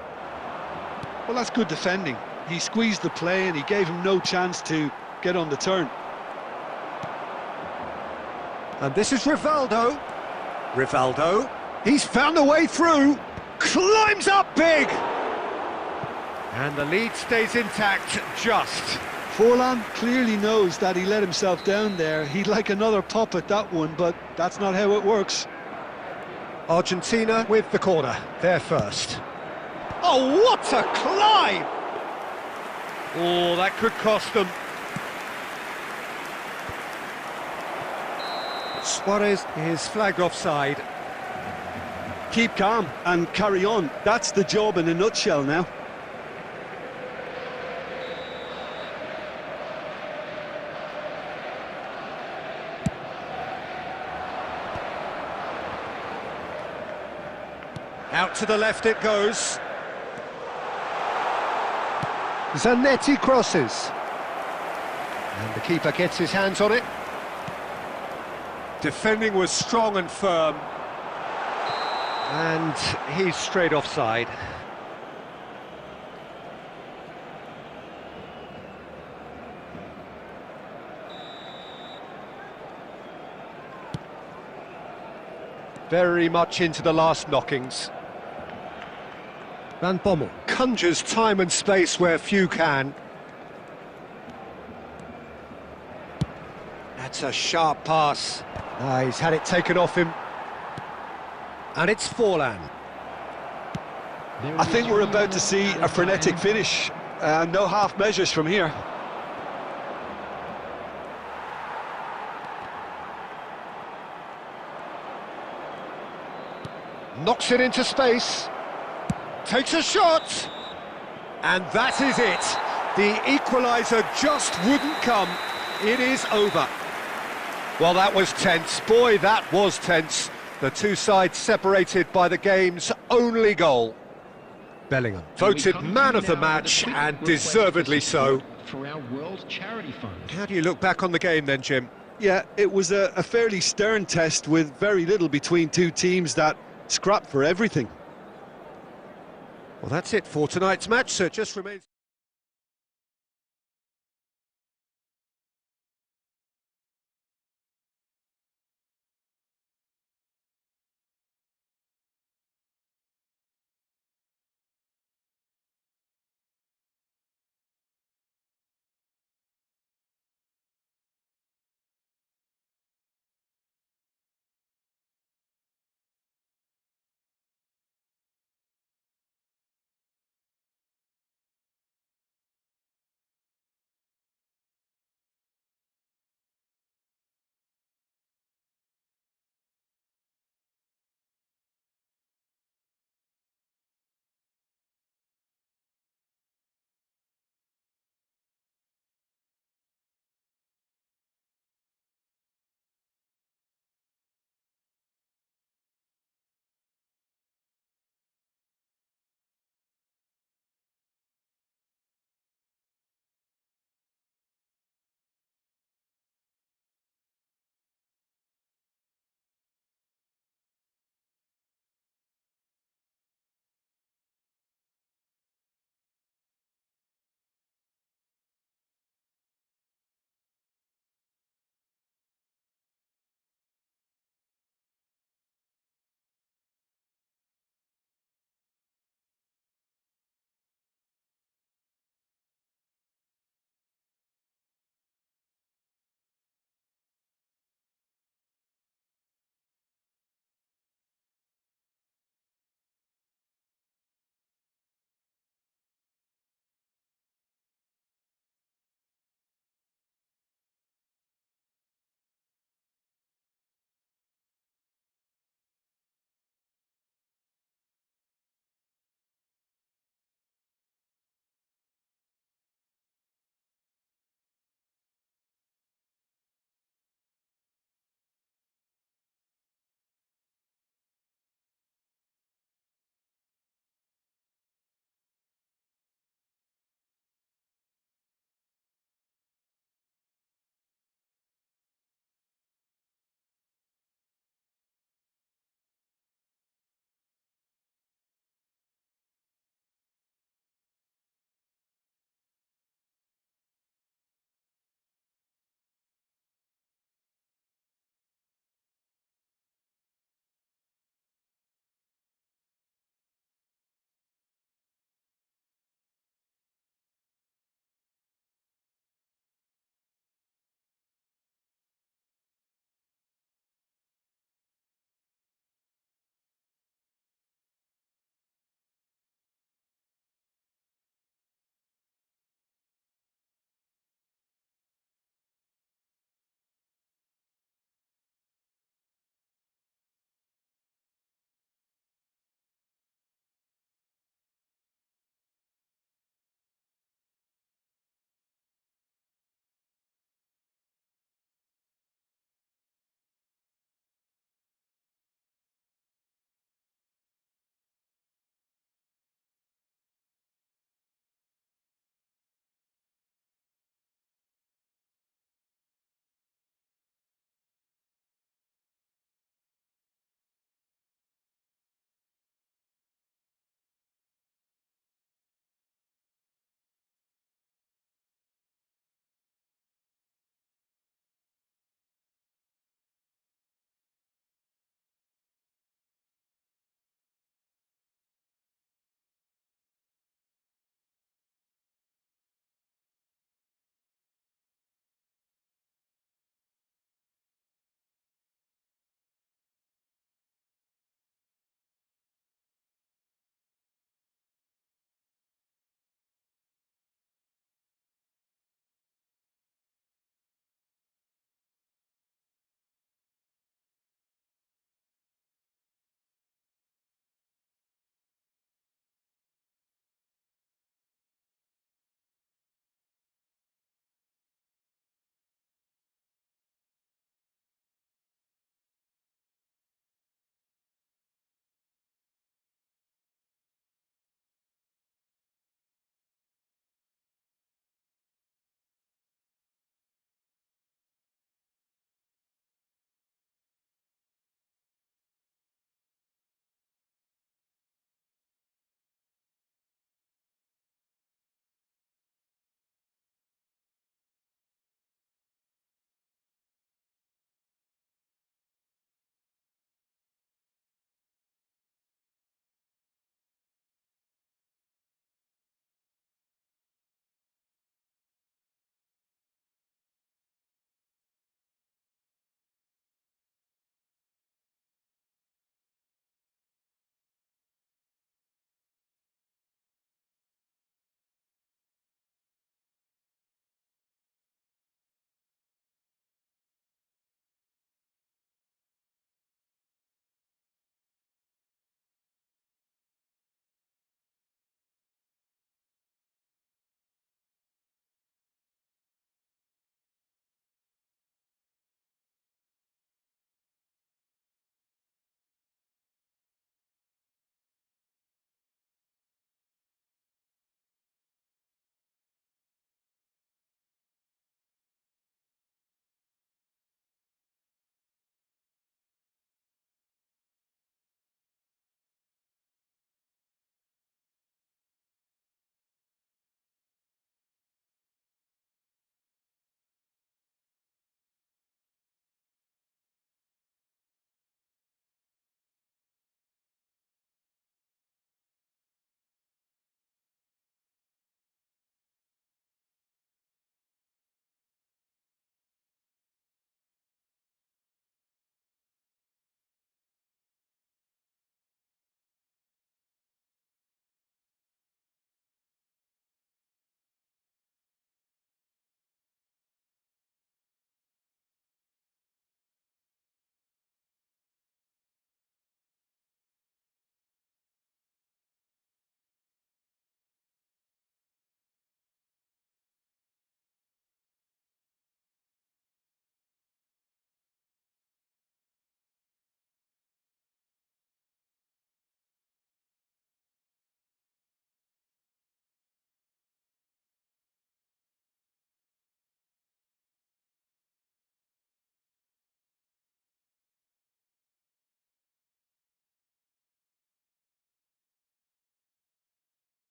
Well, that's good defending. He squeezed the play and he gave him no chance to get on the turn. And this is Rivaldo. Rivaldo, he's found a way through, climbs up big! And the lead stays intact, just. Forlan clearly knows that he let himself down there. He'd like another pop at that one, but that's not how it works. Argentina with the corner, they're first. Oh, what a climb! Oh, that could cost them. Suarez is flagged offside. Keep calm and carry on. That's the job in a nutshell now. Out to the left it goes. Zanetti crosses. And the keeper gets his hands on it. Defending was strong and firm. And he's straight offside. Very much into the last knockings. Van Bommel conjures time and space where few can. That's a sharp pass. He's had it taken off him. And it's Forlan. I think we're about to see a frenetic finish. No half measures from here. Knocks it into space. Takes a shot. And that is it. The equaliser just wouldn't come. It is over. Well, that was tense. Boy, that was tense. The two sides separated by the game's only goal. Bellingham voted man of the match, and deservedly so. For our World Charity Fund. How do you look back on the game then, Jim? Yeah, it was a fairly stern test with very little between two teams that scrapped for everything. Well, that's it for tonight's match, so it just remains...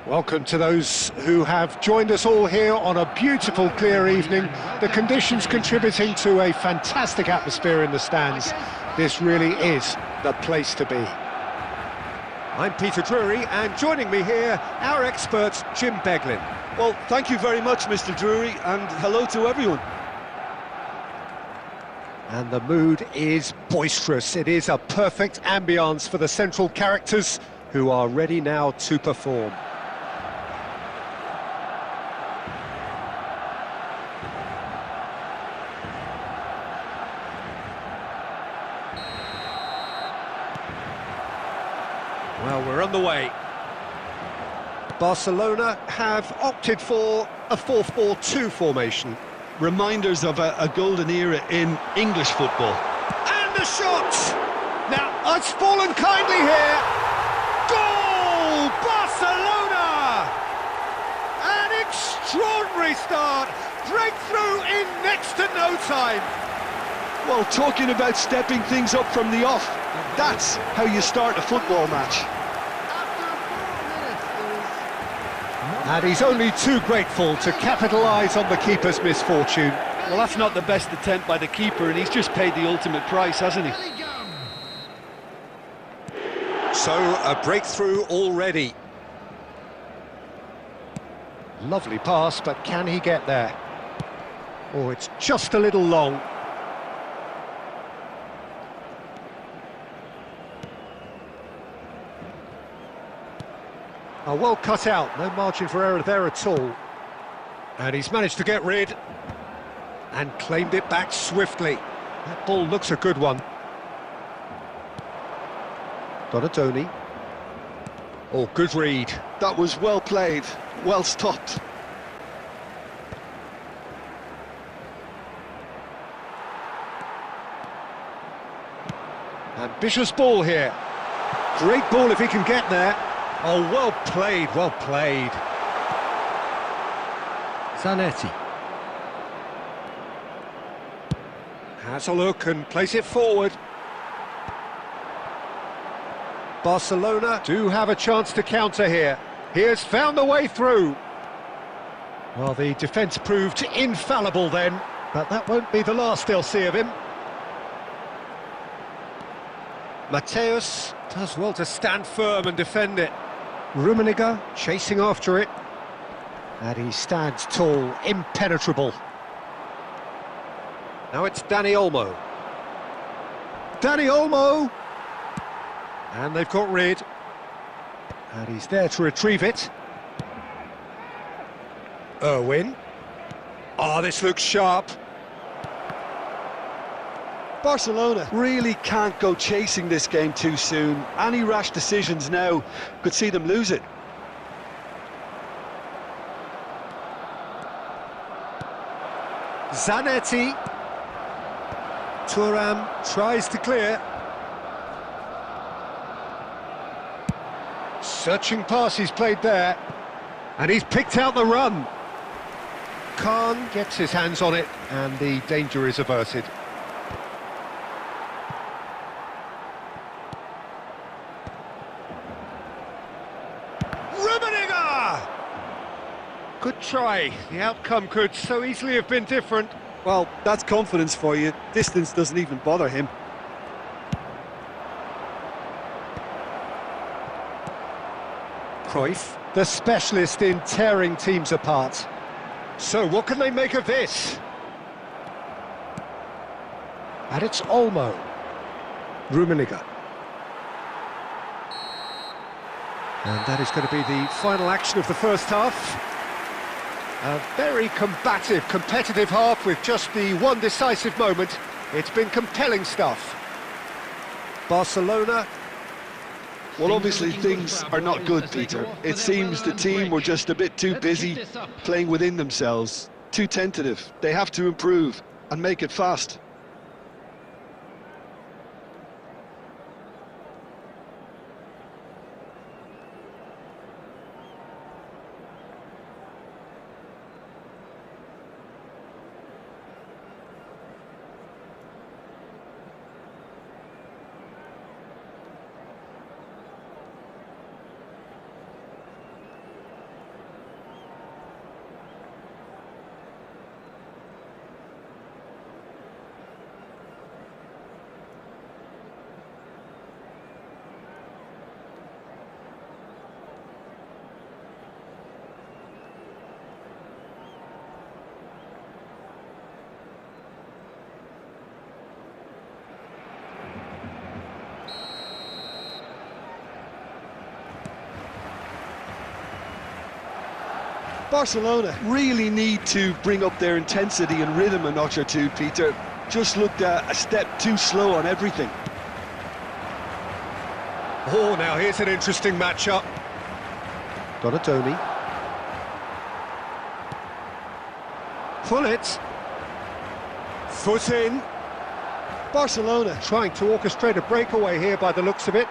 Welcome to those who have joined us all here on a beautiful, clear evening. The conditions contributing to a fantastic atmosphere in the stands. This really is the place to be. I'm Peter Drury, and joining me here, our expert, Jim Beglin. Well, thank you very much, Mr. Drury, and hello to everyone. And the mood is boisterous. It is a perfect ambience for the central characters who are ready now to perform. Well, we're on the way. Barcelona have opted for a 4-4-2 formation. Reminders of a golden era in English football. And the shot! Now, it's fallen kindly here. Goal! Barcelona! An extraordinary start. Breakthrough in next to no time. Well, talking about stepping things up from the off, that's how you start a football match. And he's only too grateful to capitalise on the keeper's misfortune. Well, that's not the best attempt by the keeper, and he's just paid the ultimate price, hasn't he? So, a breakthrough already. Lovely pass, but can he get there? Oh, it's just a little long. Oh, well cut out, no margin for error there at all. And he's managed to get rid and claimed it back swiftly. That ball looks a good one. Donatoni. Oh, good read. That was well played, well stopped. Ambitious ball here. Great ball if he can get there. Oh, well played, well played. Zanetti. Has a look and plays it forward. Barcelona do have a chance to counter here. He has found the way through. Well, the defence proved infallible then, but that won't be the last they'll see of him. Mateus does well to stand firm and defend it. Rummenigge chasing after it. And he stands tall, impenetrable. Now it's Dani Olmo. Dani Olmo! And they've got rid. And he's there to retrieve it. Irwin. Oh, this looks sharp. Barcelona really can't go chasing this game too soon. Any rash decisions now could see them lose it. Zanetti. Thuram tries to clear. Searching pass he's played there. And he's picked out the run. Khan gets his hands on it and the danger is averted. Good try. The outcome could so easily have been different. Well, that's confidence for you. Distance doesn't even bother him. Cruyff, the specialist in tearing teams apart. So what can they make of this? And it's Olmo. Rummenigge. And that is going to be the final action of the first half. A very combative, competitive half with just the one decisive moment. It's been compelling stuff. Barcelona. Well, obviously things are not good, Peter. It seems the team were just a bit too busy playing within themselves, too tentative. They have to improve and make it fast. Barcelona really need to bring up their intensity and rhythm a notch or two, Peter. Just looked a step too slow on everything. Oh, now here's an interesting matchup. Donatoni. Pull it. Foot in. Barcelona Trying to orchestrate a breakaway here by the looks of it.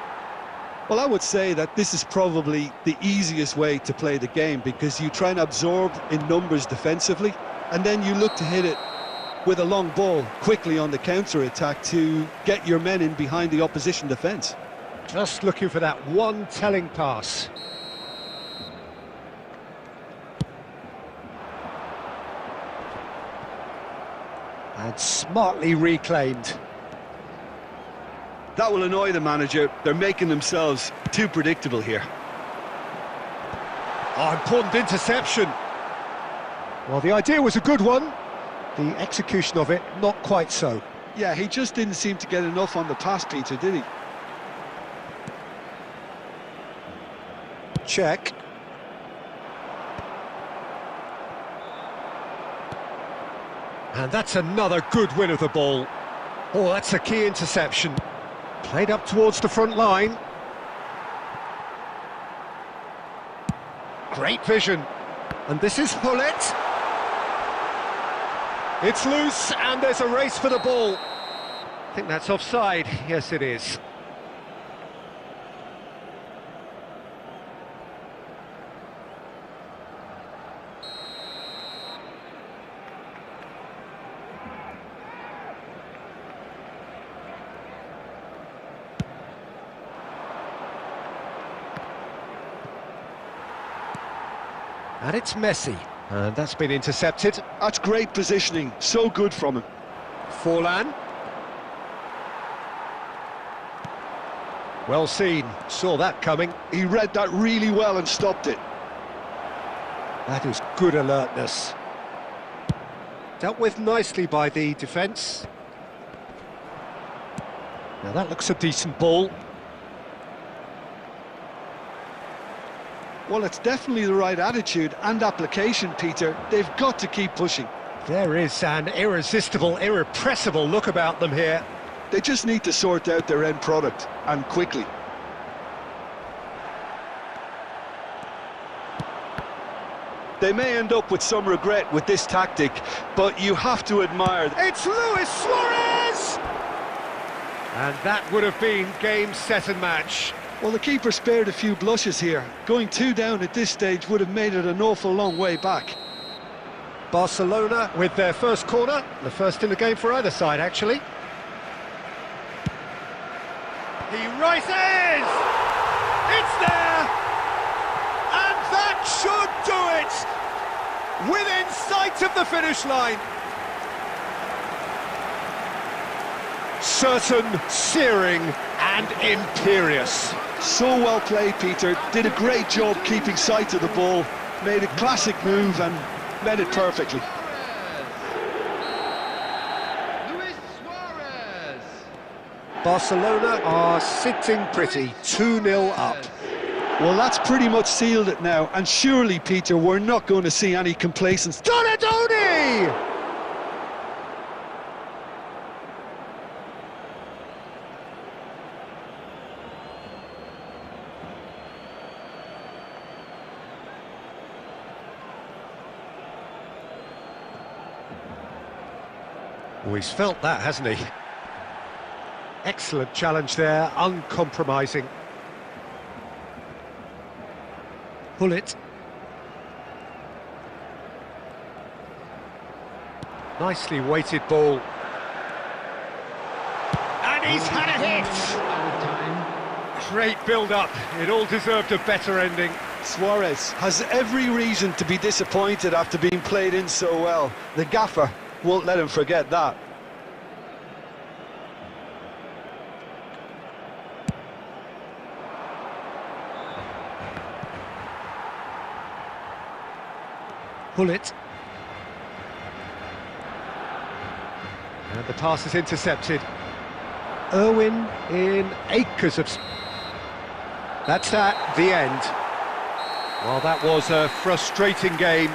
Well, I would say that this is probably the easiest way to play the game, because you try and absorb in numbers defensively, and then you look to hit it with a long ball quickly on the counter-attack to get your men in behind the opposition defence. Just looking for that one telling pass. And smartly reclaimed. That will annoy the manager. They're making themselves too predictable here. Oh, important interception. Well, the idea was a good one. The execution of it, not quite so. Yeah, he just didn't seem to get enough on the pass, Peter, did he? Check. And that's another good win of the ball. Oh, that's a key interception. Played up towards the front line. Great vision. And this is Hullet. It's loose, and there's a race for the ball. I think that's offside. Yes, it is. And it's Messi, and that's been intercepted. That's great positioning, so good from him. Forlan. Well seen, saw that coming. He read that really well and stopped it. That is good alertness. Dealt with nicely by the defence. Now that looks a decent ball. Well, it's definitely the right attitude and application, Peter. They've got to keep pushing. There is an irresistible, irrepressible look about them here. They just need to sort out their end product, and quickly. They may end up with some regret with this tactic, but you have to admire. It's Luis Suarez! And that would have been game, set and match. Well, the keeper spared a few blushes here. Going 2 down at this stage would have made it an awful long way back. Barcelona with their first corner, the first in the game for either side, actually. He rises! It's there! And that should do it! Within sight of the finish line. Certain, searing and imperious. So well played, Peter. Did a great job keeping sight of the ball. Made a classic move and met it perfectly. Luis Suarez. Barcelona are sitting pretty, 2-0 up. Well, that's pretty much sealed it now. And surely, Peter, we're not going to see any complacence. Donatoni! Oh, he's felt that, hasn't he? Excellent challenge there, uncompromising. Pull it. Nicely weighted ball. And he's had a hit! Great build-up, it all deserved a better ending. Suarez has every reason to be disappointed after being played in so well. The gaffer won't let him forget that. Pull it. And the pass is intercepted. Irwin in acres of... That's that, the end. Well, that was a frustrating game.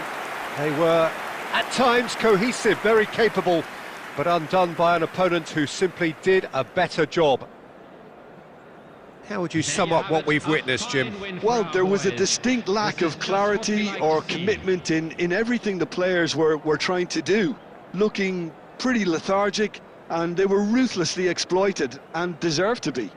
They were, at times, cohesive, very capable, but undone by an opponent who simply did a better job. How would you sum up what we've witnessed, Jim? Well, there was a distinct lack of clarity or commitment in everything the players were trying to do. Looking pretty lethargic, and they were ruthlessly exploited, and deserved to be.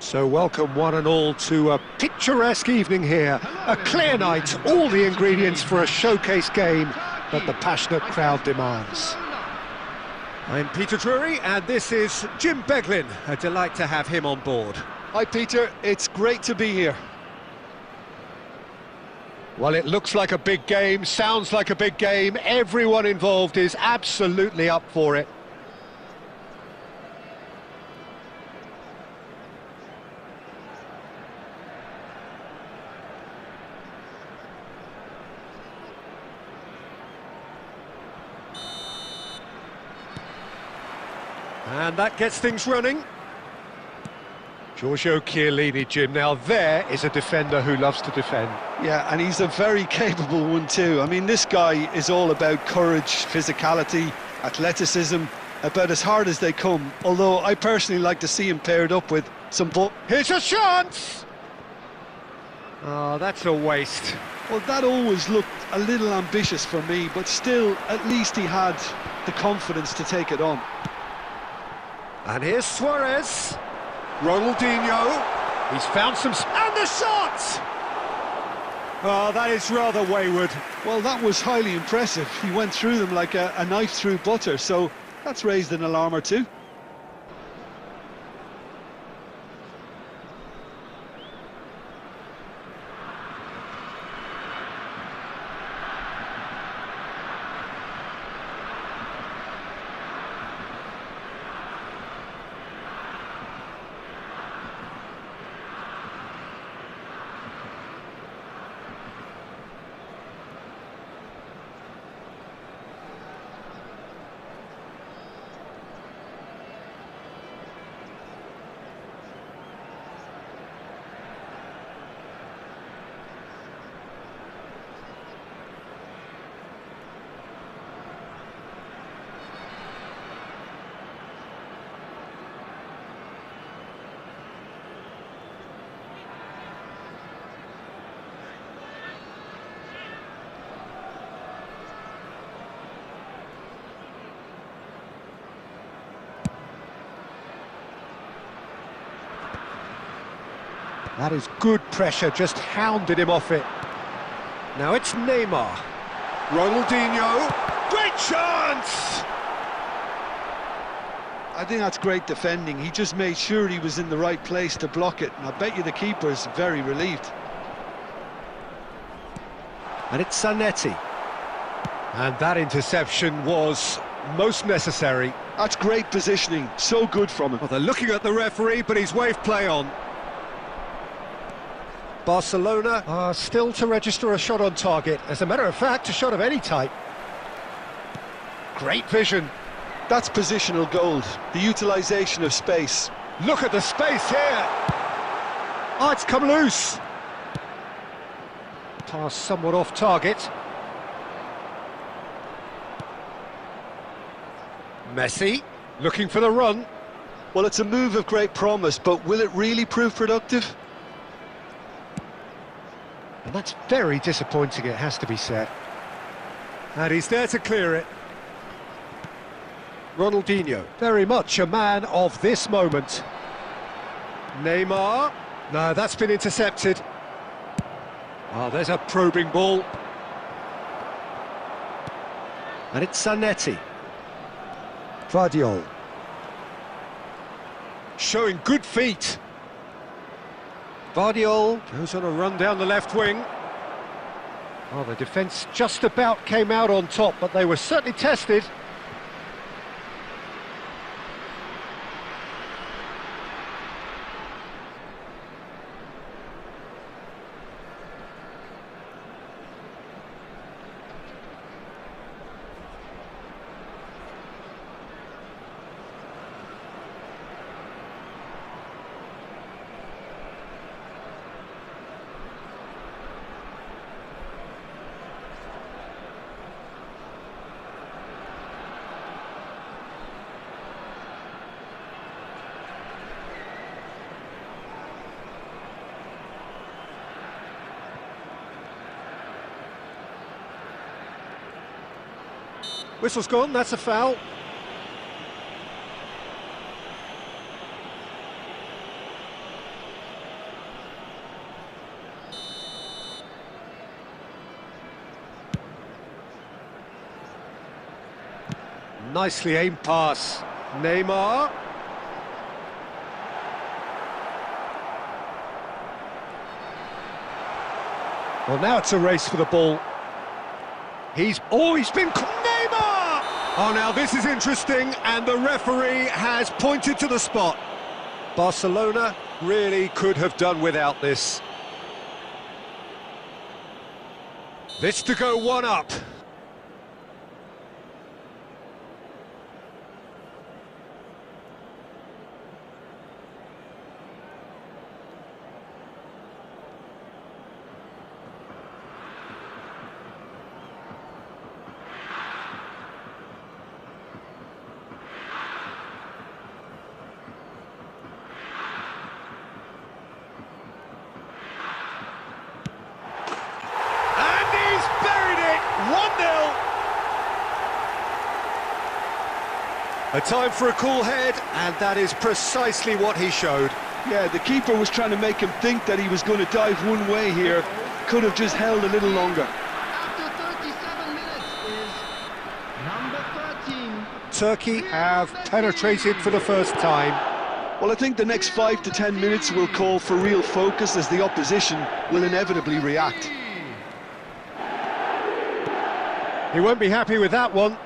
So welcome one and all to a picturesque evening here. A clear night, all the ingredients for a showcase game that the passionate crowd demands. I'm Peter Drury and this is Jim Beglin. A delight to have him on board. Hi Peter, it's great to be here. Well, it looks like a big game, sounds like a big game. Everyone involved is absolutely up for it. And that gets things running. Giorgio Chiellini, Jim. Now there is a defender who loves to defend. Yeah, and he's a very capable one too. I mean, this guy is all about courage, physicality, athleticism, about as hard as they come. Although I personally like to see him paired up with some ball. Here's a chance! Oh, that's a waste. Well, that always looked a little ambitious for me, but still, at least he had the confidence to take it on. And here's Suarez. Ronaldinho. He's found some... And the shot! Oh, that is rather wayward. Well, that was highly impressive. He went through them like a knife through butter, so that's raised an alarm or two. That is good pressure, just hounded him off it. Now it's Neymar. Ronaldinho. Great chance! I think that's great defending. He just made sure he was in the right place to block it, and I bet you the keeper's very relieved. And it's Zanetti. And that interception was most necessary. That's great positioning, so good from him. Well, they're looking at the referee, but he's waved play on. Barcelona are still to register a shot on target. As a matter of fact, a shot of any type. Great vision. That's positional gold, the utilisation of space. Look at the space here. Oh, it's come loose. Pass somewhat off target. Messi, looking for the run. Well, it's a move of great promise, but will it really prove productive? And that's very disappointing, it has to be said. And he's there to clear it. Ronaldinho, very much a man of this moment. Neymar. No, that's been intercepted. Oh, there's a probing ball. And it's Zanetti. Vardiol. Showing good feet. Vardiol goes on a run down the left wing. Oh, the defence just about came out on top, but they were certainly tested. Whistle's gone, that's a foul. Nicely aimed pass. Neymar. Well, now it's a race for the ball. He's been... Neymar! Oh, now this is interesting, and the referee has pointed to the spot. Barcelona really could have done without this. This to go one up. A time for a cool head, and that is precisely what he showed. Yeah, the keeper was trying to make him think that he was going to dive one way here. Could have just held a little longer. After 37 minutes is number 13. Turkey have penetrated for the first time. Well, I think the next 5 to 10 minutes will call for real focus as the opposition will inevitably react. He won't be happy with that one.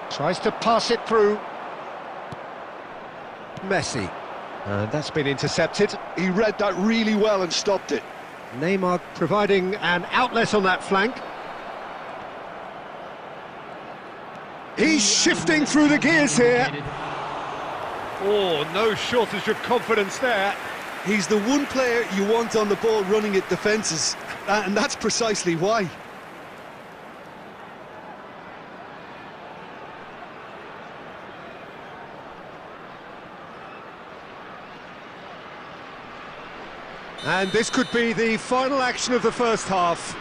Tries to pass it through. Messi. And that's been intercepted. He read that really well and stopped it. Neymar providing an outlet on that flank. He's shifting through the gears here. Oh, no shortage of confidence there. He's the one player you want on the ball running at defences, and that's precisely why. And this could be the final action of the first half.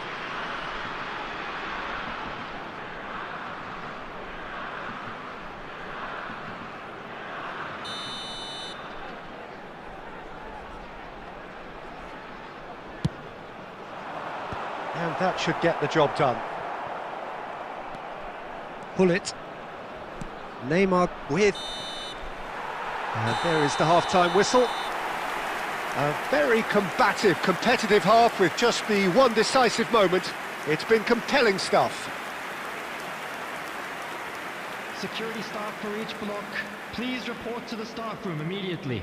And that should get the job done. Pull it. Neymar with... And there is the half-time whistle. A very combative, competitive half with just the one decisive moment. It's been compelling stuff. Security staff for each block, please report to the staff room immediately.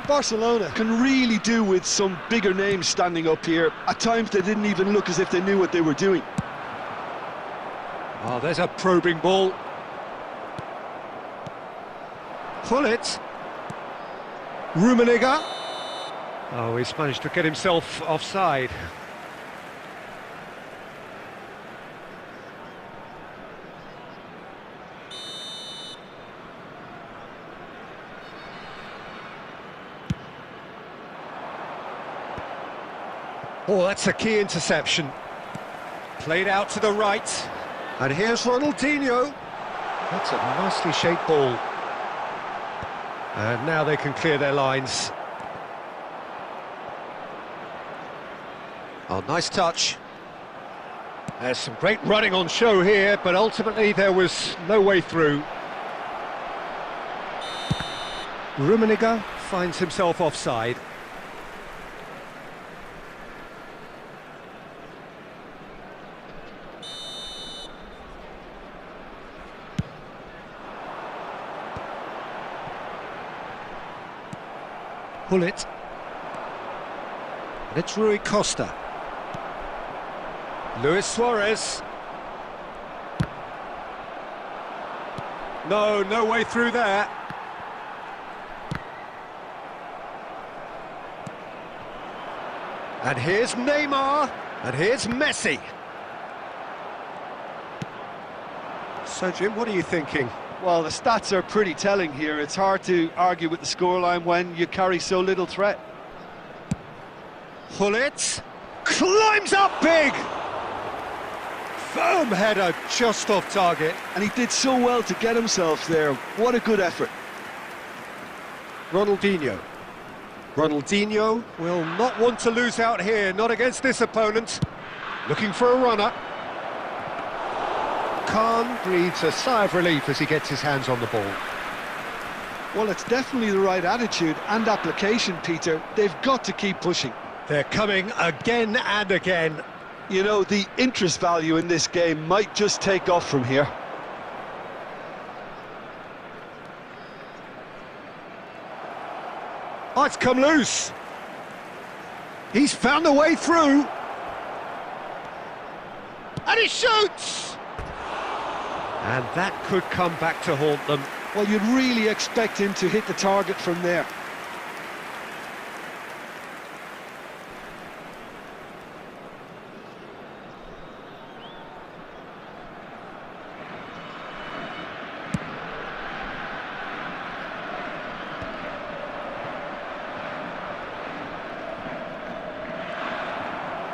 Barcelona can really do with some bigger names standing up here. At times they didn't even look as if they knew what they were doing. Oh, there's a probing ball. Pull it. Rummenigge. Oh, he's managed to get himself offside. Oh, that's a key interception. Played out to the right. And here's Ronaldinho. That's a nicely shaped ball. And now they can clear their lines. Oh, nice touch. There's some great running on show here, but ultimately there was no way through. Rummenigge finds himself offside. Pull it. And it's Rui Costa. Luis Suarez. No, no way through there. And here's Neymar, and here's Messi. So, Jim, what are you thinking? Well, the stats are pretty telling here. It's hard to argue with the scoreline when you carry so little threat. Hullet climbs up big. Firm header just off target. And he did so well to get himself there. What a good effort. Ronaldinho. Ronaldinho will not want to lose out here, not against this opponent. Looking for a runner. Khan breathes a sigh of relief as he gets his hands on the ball. Well, it's definitely the right attitude and application, Peter. They've got to keep pushing. They're coming again and again. You know, the interest value in this game might just take off from here. Oh, it's come loose. He's found a way through. And he shoots! And that could come back to haunt them. Well, you'd really expect him to hit the target from there.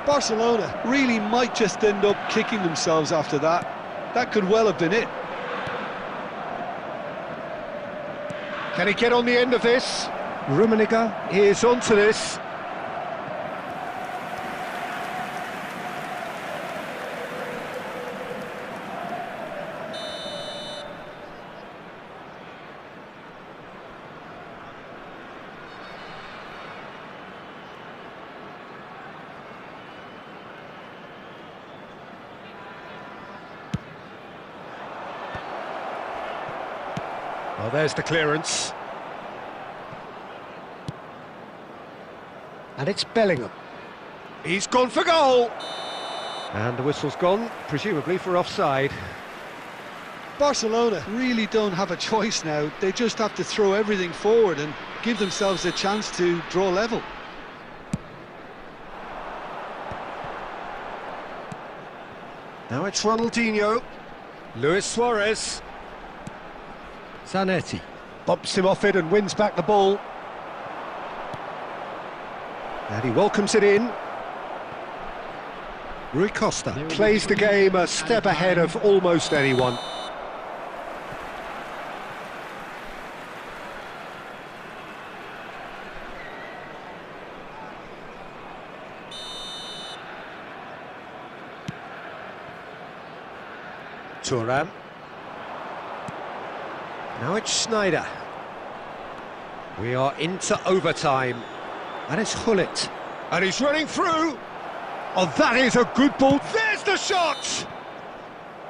Barcelona really might just end up kicking themselves after that. That could well have been it. Can he get on the end of this? Rummenigge is onto this. Well, there's the clearance. And it's Bellingham. He's gone for goal! And the whistle's gone, presumably for offside. Barcelona really don't have a choice now. They just have to throw everything forward and give themselves a chance to draw level. Now it's Ronaldinho. Luis Suarez. Zanetti bumps him off it and wins back the ball. And he welcomes it in. Rui Costa plays the game a step ahead of almost anyone. Thuram. Now it's Schneider. We are into overtime. And it's Hullet. And he's running through. Oh, that is a good ball. There's the shot!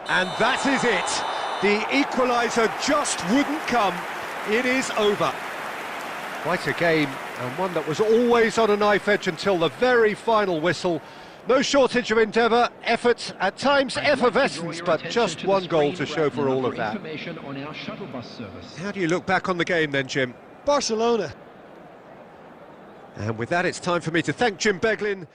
And that is it. The equaliser just wouldn't come. It is over. Quite a game, and one that was always on a knife edge until the very final whistle. No shortage of endeavour, effort, at times effervescence, but just one goal to show for all of that. How do you look back on the game then, Jim? Barcelona. And with that, it's time for me to thank Jim Beglin.